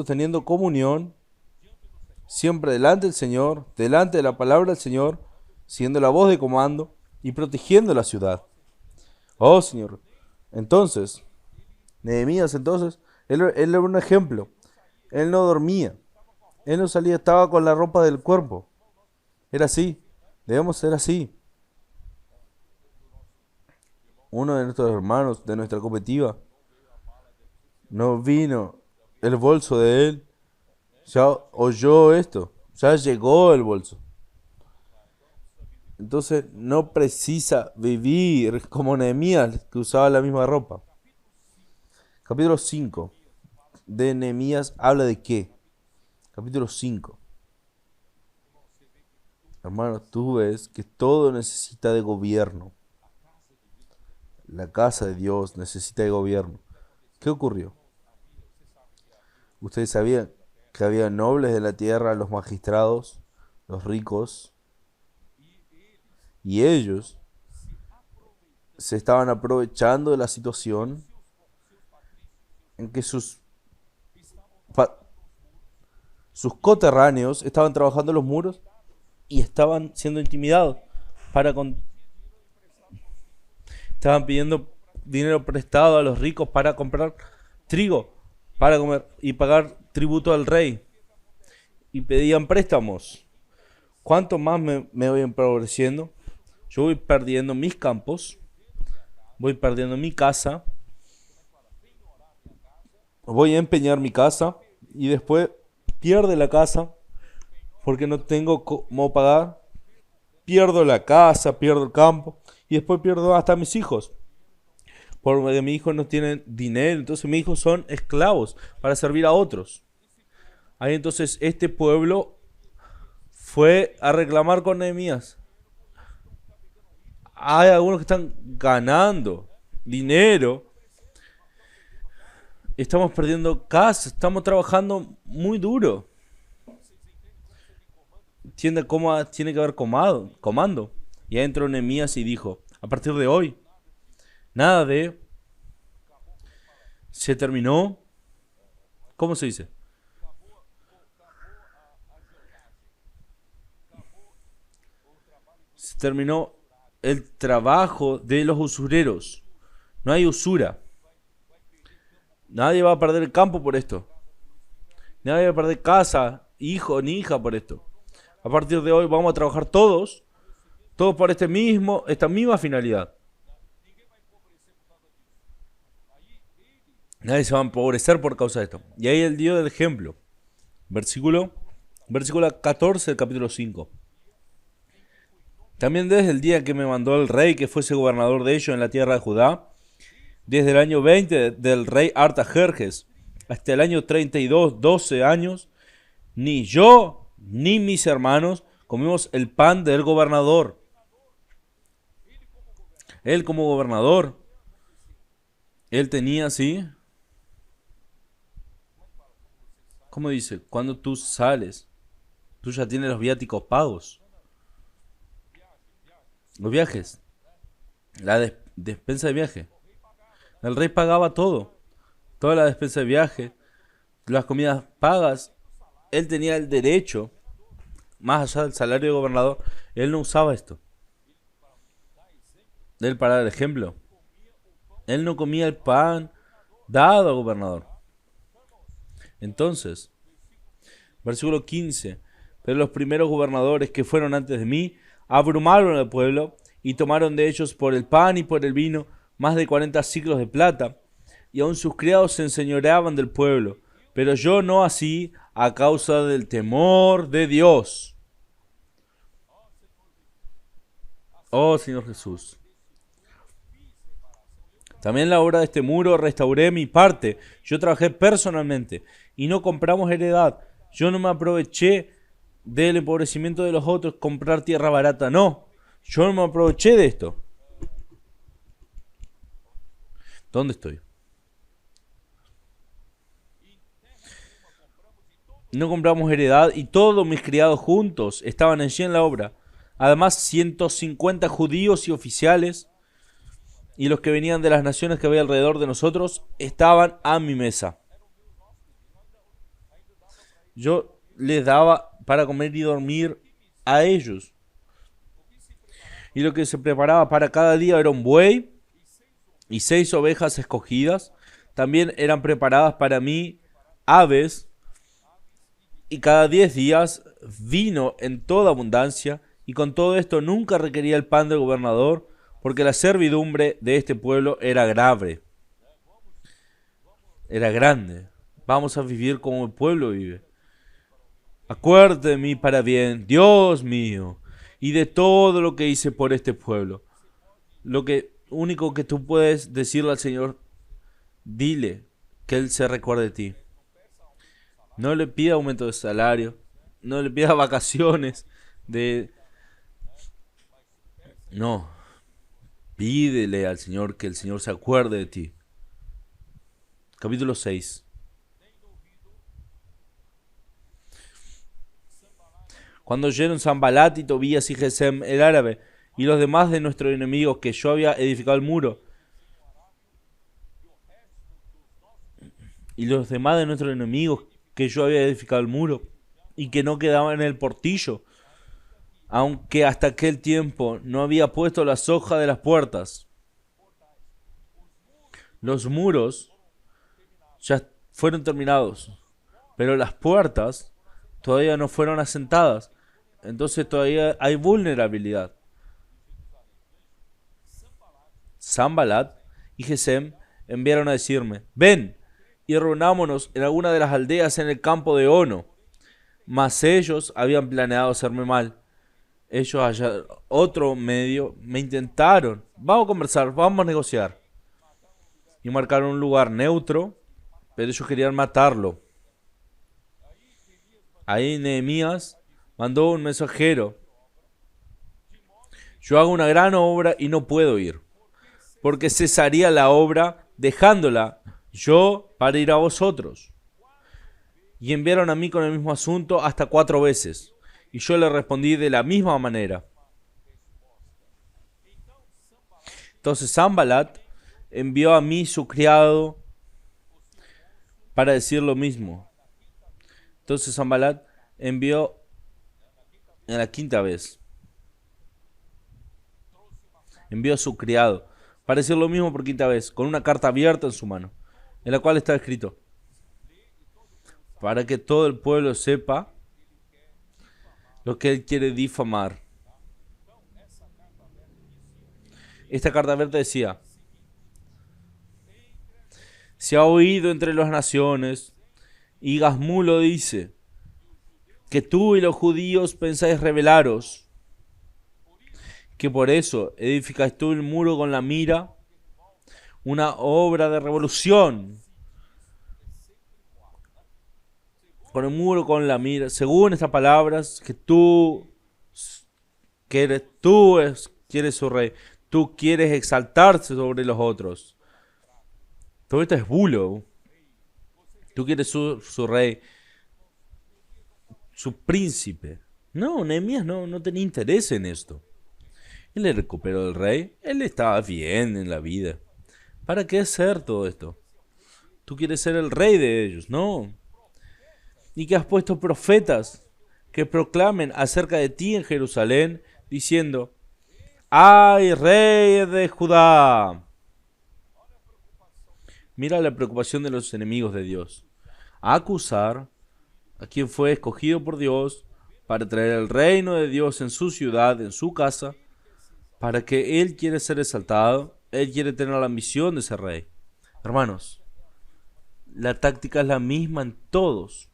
teniendo comunión, siempre delante del Señor, delante de la palabra del Señor, siendo la voz de comando y protegiendo la ciudad. Oh Señor, entonces, Nehemías entonces, él era un ejemplo, él no dormía, él no salía, estaba con la ropa del cuerpo. Era así, debemos ser así. Uno de nuestros hermanos de nuestra comitiva no vino el bolso de él, ya oyó esto, ya llegó el bolso. Entonces no precisa vivir como Nehemías, que usaba la misma ropa. Capítulo 5 de Nehemías habla de qué? Capítulo 5. Hermano, tú ves que todo necesita de gobierno. La casa de Dios necesita de gobierno. ¿Qué ocurrió? Ustedes sabían que había nobles de la tierra, los magistrados, los ricos, y ellos se estaban aprovechando de la situación en que sus coterráneos estaban trabajando los muros y estaban siendo intimidados para estaban pidiendo dinero prestado a los ricos para comprar trigo para comer y pagar tributo al rey, y pedían préstamos. ¿Cuánto más me voy empobreciendo? Yo voy perdiendo mis campos, voy perdiendo mi casa, voy a empeñar mi casa y después pierde la casa porque no tengo cómo pagar. Pierdo la casa, pierdo el campo y después pierdo hasta mis hijos. Porque mis hijos no tienen dinero, entonces mis hijos son esclavos para servir a otros. Ahí entonces este pueblo fue a reclamar con Nehemías. Hay algunos que están ganando dinero. Estamos perdiendo casa, estamos trabajando muy duro. Tiene que haber comando. Y ahí entró Nehemías y dijo, a partir de hoy, nada de se terminó. ¿Cómo se dice? Se terminó el trabajo de los usureros. No hay usura. Nadie va a perder el campo por esto. Nadie va a perder casa, hijo ni hija por esto. A partir de hoy vamos a trabajar todos por esta misma finalidad. Nadie se va a empobrecer por causa de esto. Y ahí él dio el ejemplo. Versículo 14 del capítulo 5. También desde el día que me mandó el rey que fuese gobernador de ellos en la tierra de Judá, desde el año 20 del rey Artajerjes hasta el año 32, 12 años, ni yo ni mis hermanos comimos el pan del gobernador. Él como gobernador, él tenía así, ¿cómo dice? Cuando tú sales, tú ya tienes los viáticos pagos. Los viajes, la despensa de viaje. El rey pagaba todo, toda la despensa de viaje, las comidas pagas. Él tenía el derecho, más allá del salario de gobernador, él no usaba esto. Él, para dar ejemplo, él no comía el pan dado al gobernador. Entonces, versículo 15, pero los primeros gobernadores que fueron antes de mí abrumaron al pueblo y tomaron de ellos por el pan y por el vino más de 40 siclos de plata, y aun sus criados se enseñoreaban del pueblo, pero yo no así, a causa del temor de Dios. Oh Señor Jesús. También la obra de este muro restauré mi parte. Yo trabajé personalmente y no compramos heredad. Yo no me aproveché del empobrecimiento de los otros, comprar tierra barata. No, yo no me aproveché de esto. ¿Dónde estoy? No compramos heredad y todos mis criados juntos estaban allí en la obra. Además, 150 judíos y oficiales y los que venían de las naciones que había alrededor de nosotros estaban a mi mesa. Yo les daba para comer y dormir a ellos. Y lo que se preparaba para cada día era un buey y 6 ovejas escogidas. También eran preparadas para mí aves, y cada 10 días vino en toda abundancia. Y con todo esto nunca requería el pan del gobernador, porque la servidumbre de este pueblo era grave, era grande. Vamos a vivir como el pueblo vive. Acuérdate de mí para bien, Dios mío, y de todo lo que hice por este pueblo. Lo único que tú puedes decirle al Señor, dile que Él se recuerde de ti. No le pida aumento de salario, no le pida vacaciones No, pídele al Señor que el Señor se acuerde de ti. Capítulo 6. Cuando oyeron Sanbalat y Tobías y Gesem el árabe y los demás de nuestros enemigos que yo había edificado el muro, y que no quedaban en el portillo, aunque hasta aquel tiempo no había puesto las hojas de las puertas. Los muros ya fueron terminados, pero las puertas todavía no fueron asentadas. Entonces todavía hay vulnerabilidad. Sanbalat y Gesem enviaron a decirme, ven y reunámonos en alguna de las aldeas en el campo de Ono. Mas ellos habían planeado hacerme mal. Ellos allá, otro medio, me intentaron. Vamos a conversar, vamos a negociar. Y marcaron un lugar neutro, pero ellos querían matarlo. Ahí Nehemías mandó un mensajero. Yo hago una gran obra y no puedo ir, porque cesaría la obra dejándola yo para ir a vosotros. Y enviaron a mí con el mismo asunto hasta 4 veces. Y yo le respondí de la misma manera. Entonces Sanbalat envió a mí su criado para decir lo mismo. Entonces Sanbalat envió en la 5ª vez. Envió a su criado para decir lo mismo por 5ª vez, con una carta abierta en su mano, en la cual está escrito, para que todo el pueblo sepa lo que él quiere difamar. Esta carta abierta decía, se ha oído entre las naciones, y Gazmulo dice, que tú y los judíos pensáis rebelaros, que por eso edificas tú el muro con la mira, una obra de revolución, con el muro con la mira, según estas palabras, quieres su rey, tú quieres exaltarse sobre los otros. Todo esto es bulo. Tú quieres su rey, su príncipe. No, Nehemías no tenía interés en esto. Él le recuperó el rey, él estaba bien en la vida. ¿Para qué hacer todo esto? Tú quieres ser el rey de ellos, ¿no? Y que has puesto profetas que proclamen acerca de ti en Jerusalén, diciendo: ¡Ay, rey de Judá! Mira la preocupación de los enemigos de Dios. A acusar a quien fue escogido por Dios para traer el reino de Dios en su ciudad, en su casa, para que Él quiere ser exaltado, Él quiere tener la ambición de ser rey. Hermanos, la táctica es la misma en todos.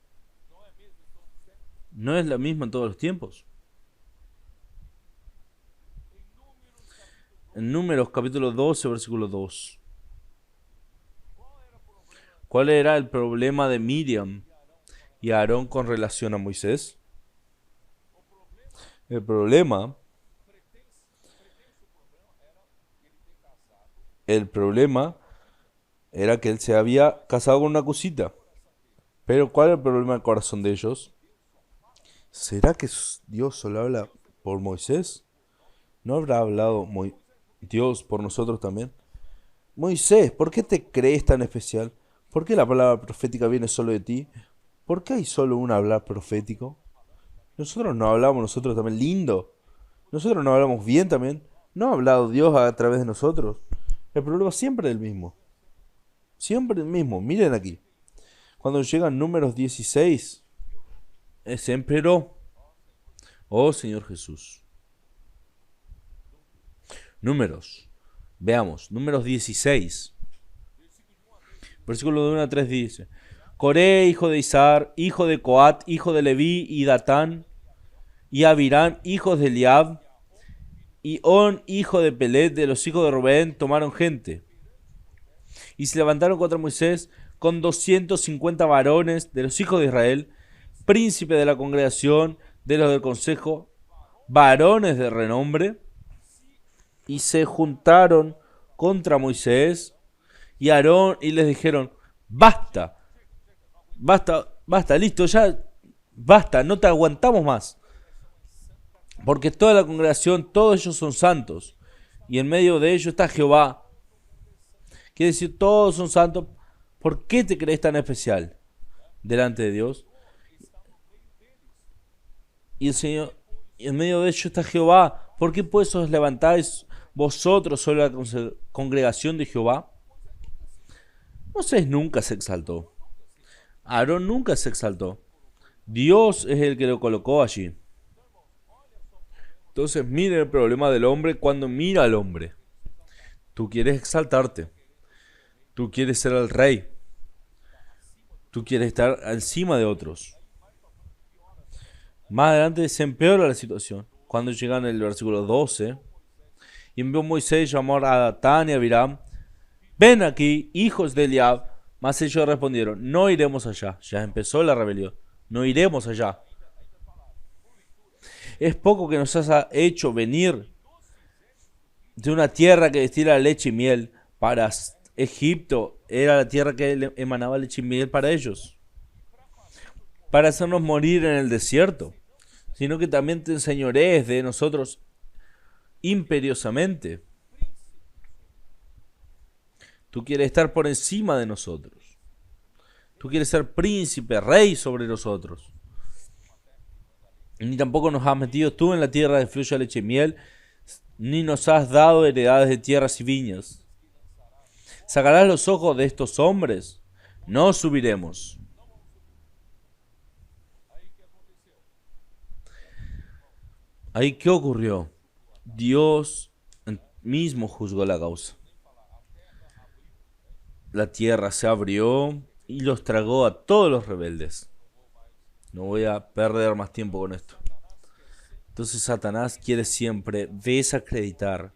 No es la misma en todos los tiempos. En Números capítulo 12, versículo 2. ¿Cuál era el problema de Miriam y Aarón con relación a Moisés? El problema era que él se había casado con una cosita. Pero ¿cuál es el problema del corazón de ellos? ¿Será que Dios solo habla por Moisés? ¿No habrá hablado Dios por nosotros también? Moisés, ¿por qué te crees tan especial? ¿Por qué la palabra profética viene solo de ti? ¿Por qué hay solo un hablar profético? Nosotros no hablamos nosotros también lindo. Nosotros no hablamos bien también. ¿No ha hablado Dios a través de nosotros? El problema siempre es el mismo. Siempre el mismo. Miren aquí. Cuando llegan Números 16, es emperó. Oh Señor Jesús. Números. Veamos. Números 16. Versículo de 1 a 3 dice: Coré, hijo de Izar, hijo de Coat, hijo de Leví, y Datán, y Abirán, hijos de Eliab, y On, hijo de Pelet, de los hijos de Rubén, tomaron gente. Y se levantaron contra Moisés con 250 varones de los hijos de Israel, príncipe de la congregación, de los del consejo, varones de renombre, y se juntaron contra Moisés y Aarón y les dijeron: basta, basta, listo, ya basta, no te aguantamos más. Porque toda la congregación, todos ellos son santos, y en medio de ellos está Jehová. Quiere decir, todos son santos. ¿Por qué te crees tan especial delante de Dios? Y el Señor, y en medio de ellos está Jehová. ¿Por qué pues os levantáis vosotros sobre la congregación de Jehová? Moisés nunca se exaltó. Aarón nunca se exaltó. Dios es el que lo colocó allí. Entonces miren el problema del hombre cuando mira al hombre. Tú quieres exaltarte. Tú quieres ser el rey. Tú quieres estar encima de otros. Más adelante se empeora la situación. Cuando llegan el versículo 12, y envió Moisés llamar a Datán y a Abiram: ven aquí, hijos de Eliab. Mas ellos respondieron: no iremos allá. Ya empezó la rebelión. No iremos allá. Es poco que nos has hecho venir de una tierra que destila leche y miel. Para Egipto era la tierra que emanaba leche y miel para ellos, para hacernos morir en el desierto, sino que también te enseñorees de nosotros imperiosamente. Tú quieres estar por encima de nosotros. Tú quieres ser príncipe, rey sobre nosotros. Ni tampoco nos has metido tú en la tierra de fluye leche y miel, ni nos has dado heredades de tierras y viñas. ¿Sacarás los ojos de estos hombres? No subiremos. Ahí, ¿qué ocurrió? Dios mismo juzgó la causa. La tierra se abrió y los tragó a todos los rebeldes. No voy a perder más tiempo con esto. Entonces Satanás quiere siempre desacreditar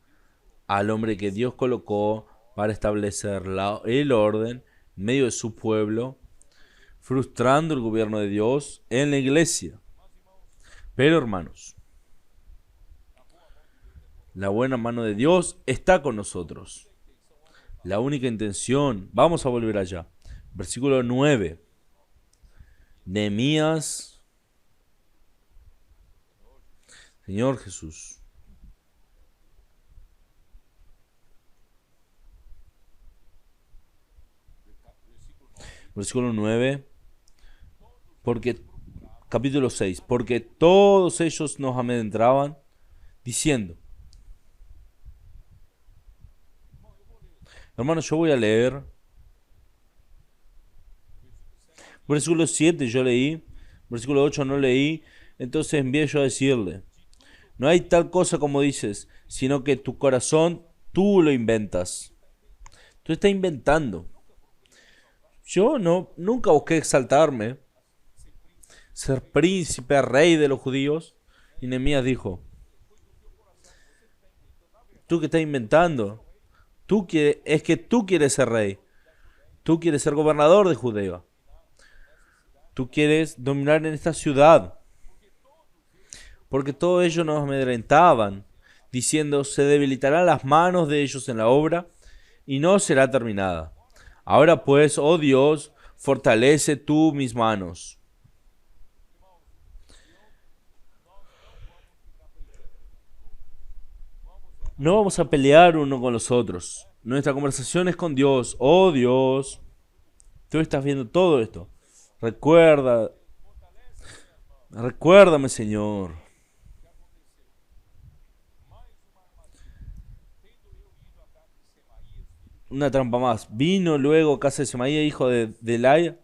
al hombre que Dios colocó para establecer el orden en medio de su pueblo, frustrando el gobierno de Dios en la iglesia. Pero hermanos, la buena mano de Dios está con nosotros. La única intención, vamos a volver allá. Versículo 9. Nehemías, Señor Jesús. Versículo 9. Porque, capítulo 6. Porque todos ellos nos amedrentaban, diciendo. Hermanos, yo voy a leer. Versículo 7 yo leí. Versículo 8 no leí. Entonces envié yo a decirle. No hay tal cosa como dices, sino que tu corazón tú lo inventas. Tú estás inventando. Yo nunca busqué exaltarme, ser príncipe, rey de los judíos. Y Nehemías dijo, tú que estás inventando, es que tú quieres ser rey, tú quieres ser gobernador de Judea, tú quieres dominar en esta ciudad, porque todos ellos nos amedrentaban, diciendo, se debilitarán las manos de ellos en la obra y no será terminada. Ahora pues, oh Dios, fortalece tú mis manos. No vamos a pelear uno con los otros. Nuestra conversación es con Dios. Oh Dios, tú estás viendo todo esto. Recuérdame, Señor. Una trampa más. Vino luego casa de Semaías, hijo de Delaya.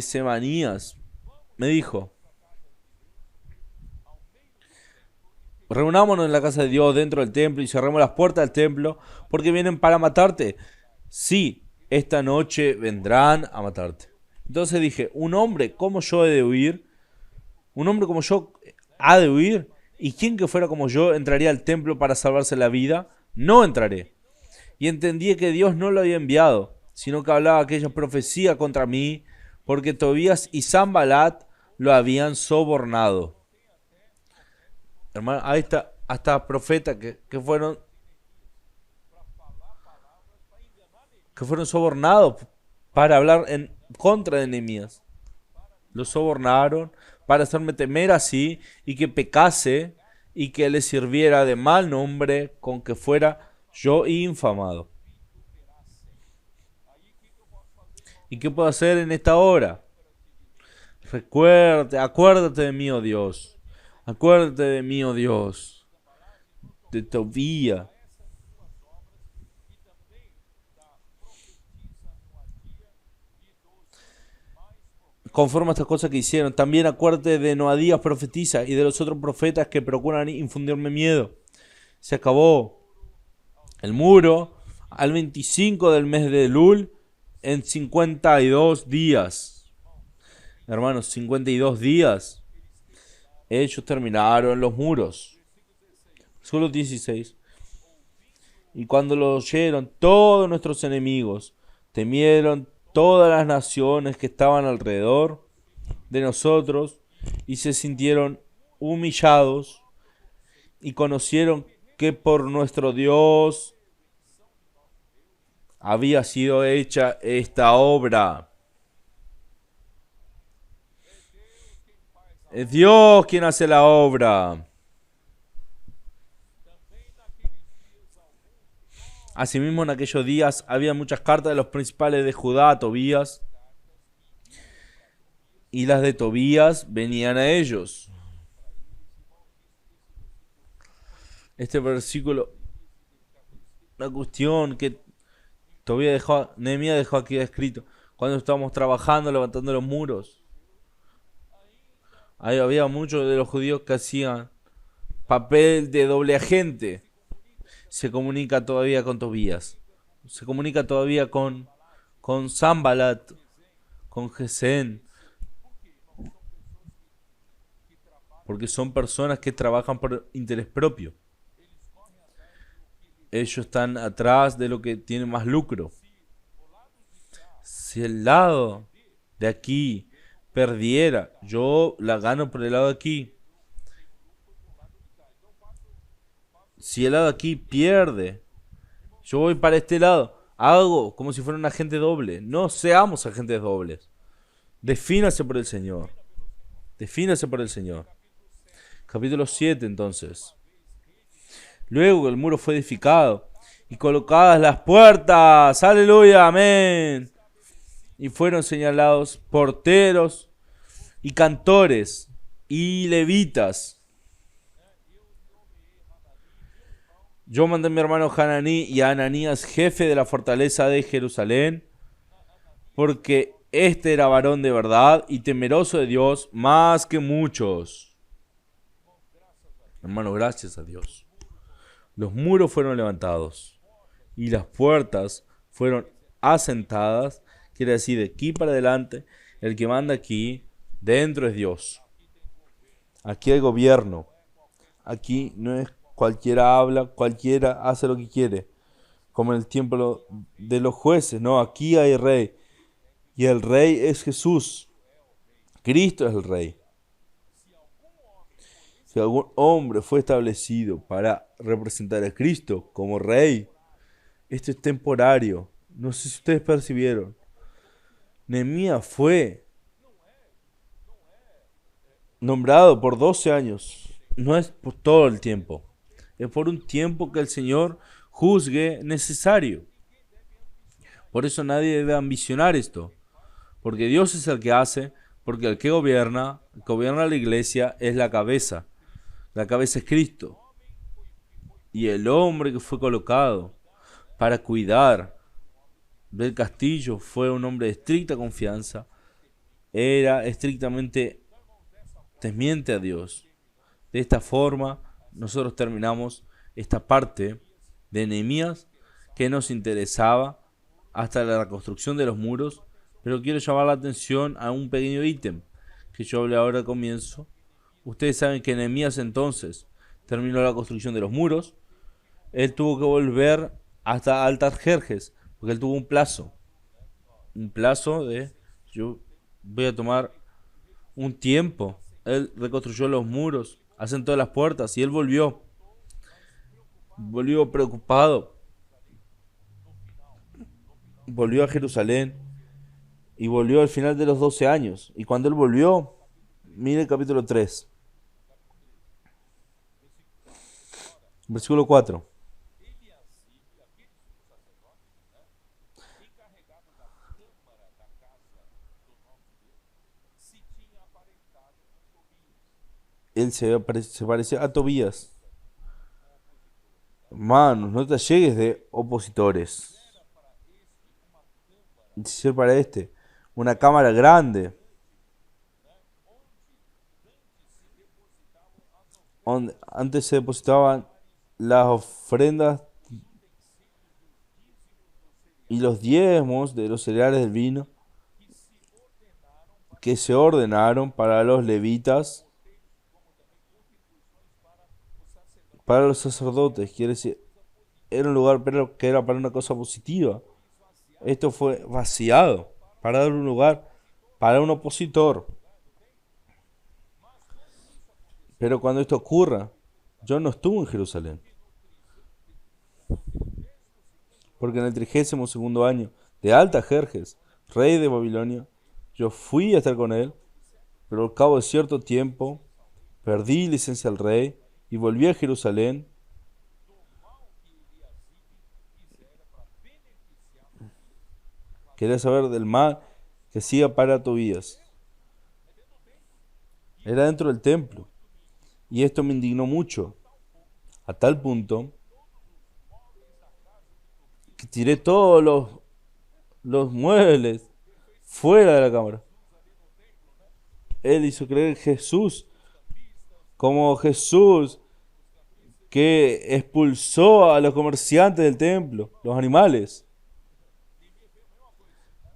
Semanías, me dijo, reunámonos en la casa de Dios dentro del templo y cerremos las puertas del templo porque vienen para matarte. Sí, esta noche vendrán a matarte. Entonces dije, un hombre como yo he de huir, un hombre como yo ha de huir, y quien que fuera como yo entraría al templo para salvarse la vida, no entraré. Y entendí que Dios no lo había enviado, sino que hablaba aquella profecía contra mí, porque Tobías y Sanbalat lo habían sobornado. Hermano, ahí está, hasta profetas que fueron sobornados para hablar en contra de Nehemías. Lo sobornaron para hacerme temer así y que pecase y que le sirviera de mal nombre con que fuera yo infamado. ¿Y qué puedo hacer en esta hora? Acuérdate de mí, oh Dios. Acuérdate de mí, oh Dios. De Tobías. Conforme a estas cosas que hicieron. También acuérdate de Noadías profetiza y de los otros profetas que procuran infundirme miedo. Se acabó el muro al 25 del mes de Elul en 52 días. Hermanos, 52 días. Ellos terminaron los muros. Solo 16. Y cuando lo oyeron todos nuestros enemigos, temieron todas las naciones que estaban alrededor de nosotros y se sintieron humillados y conocieron que por nuestro Dios había sido hecha esta obra. Es Dios quien hace la obra. Asimismo, en aquellos días había muchas cartas de los principales de Judá a Tobías, y las de Tobías venían a ellos. Este versículo, una cuestión que Nehemías dejó aquí escrito. Cuando estábamos trabajando, levantando los muros, ahí había muchos de los judíos que hacían papel de doble agente. Se comunica todavía con Tobías. Se comunica todavía con Sanbalat, con Gesén. porque son personas que trabajan por interés propio. Ellos están atrás de lo que tiene más lucro. Si el lado de aquí perdiera, yo la gano por el lado de aquí. Si el lado de aquí pierde, yo voy para este lado. Hago como si fuera un agente doble. No seamos agentes dobles. Defínase por el Señor. Defínase por el Señor. Capítulo 7 entonces. Luego el muro fue edificado y colocadas las puertas. Aleluya, amén. Y fueron señalados porteros y cantores y levitas. Yo mandé a mi hermano Hananí y a Ananías, jefe de la fortaleza de Jerusalén, porque este era varón de verdad y temeroso de Dios más que muchos. Hermano, gracias a Dios. Los muros fueron levantados y las puertas fueron asentadas. Quiere decir, de aquí para adelante, el que manda aquí, dentro es Dios. Aquí hay gobierno. Aquí no es cualquiera habla, cualquiera hace lo que quiere. Como en el tiempo de los jueces, no, aquí hay rey. Y el rey es Jesús. Cristo es el rey. Si algún hombre fue establecido para representar a Cristo como rey, esto es temporario. No sé si ustedes percibieron. Nehemías fue nombrado por 12 años. No es por todo el tiempo. Es por un tiempo que el Señor juzgue necesario. Por eso nadie debe ambicionar esto. Porque Dios es el que hace, porque el que gobierna la iglesia, es la cabeza. La cabeza es Cristo. Y el hombre que fue colocado para cuidar del castillo fue un hombre de estricta confianza. Era estrictamente temiente a Dios. De esta forma, nosotros terminamos esta parte de Nehemías que nos interesaba hasta la reconstrucción de los muros. Pero quiero llamar la atención a un pequeño ítem que yo hablé ahora al comienzo. Ustedes saben que Nehemías entonces terminó la construcción de los muros. Él tuvo que volver hasta Altarjerjes, porque él tuvo un plazo. Un plazo de, yo voy a tomar un tiempo. Él reconstruyó los muros, asentó las puertas y él volvió. Volvió preocupado. Volvió a Jerusalén y volvió al final de los 12 años. Y cuando él volvió, mire el capítulo 3. Versículo 4. Él se parecía a Tobías. Hermanos, no te llegues de opositores. Dice para una cámara grande, donde antes se depositaban las ofrendas y los diezmos de los cereales del vino que se ordenaron para los levitas, para los sacerdotes. Quiere decir, era un lugar pero que era para una cosa positiva. Esto fue vaciado para dar un lugar para un opositor. Pero cuando esto ocurra, yo no estuve en Jerusalén. Porque en el 32º año de Altajerjes, rey de Babilonia, yo fui a estar con él, pero al cabo de cierto tiempo perdí licencia al rey y volví a Jerusalén. Quería saber del mal que hacía para Tobías. Era dentro del templo. Y esto me indignó mucho, a tal punto que tiré todos los muebles fuera de la cámara. Él hizo creer Jesús como Jesús que expulsó a los comerciantes del templo, los animales.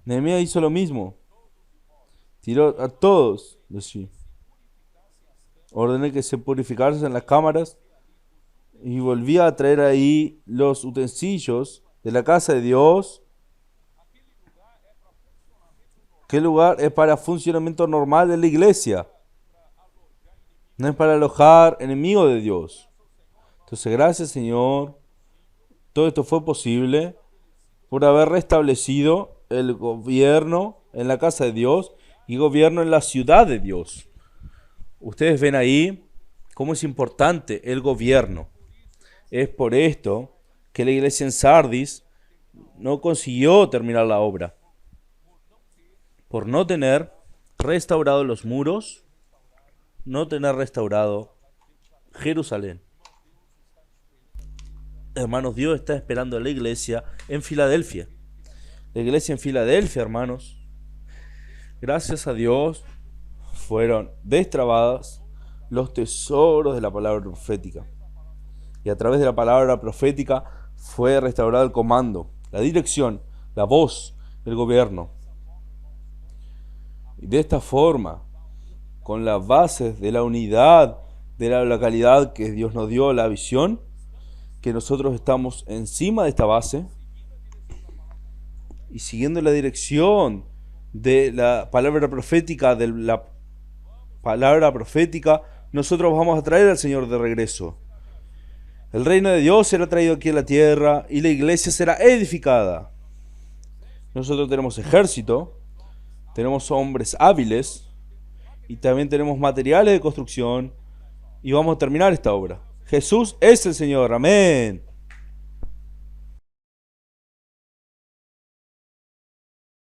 Nehemías hizo lo mismo. Tiró a todos de allí. ordené que se purificasen las cámaras y volví a traer ahí los utensilios de la casa de Dios. ¿Qué lugar es para funcionamiento normal de la iglesia? No es para alojar enemigos de Dios. Entonces, gracias, Señor. Todo esto fue posible por haber restablecido el gobierno en la casa de Dios y gobierno en la ciudad de Dios. Ustedes ven ahí cómo es importante el gobierno. Es por esto que la iglesia en Sardis no consiguió terminar la obra, por no tener restaurado los muros, no tener restaurado Jerusalén. Hermanos, Dios está esperando a la iglesia en Filadelfia. La iglesia en Filadelfia, hermanos, gracias a Dios, fueron destrabadas los tesoros de la palabra profética. Y a través de la palabra profética fue restaurado el comando, la dirección, la voz, el gobierno. Y de esta forma, con las bases de la unidad de la localidad que Dios nos dio, la visión, que nosotros estamos encima de esta base y siguiendo la dirección de la palabra profética, nosotros vamos a traer al Señor de regreso. El reino de Dios será traído aquí a la tierra y la iglesia será edificada. Nosotros tenemos ejército, tenemos hombres hábiles y también tenemos materiales de construcción y vamos a terminar esta obra. Jesús es el Señor, amén.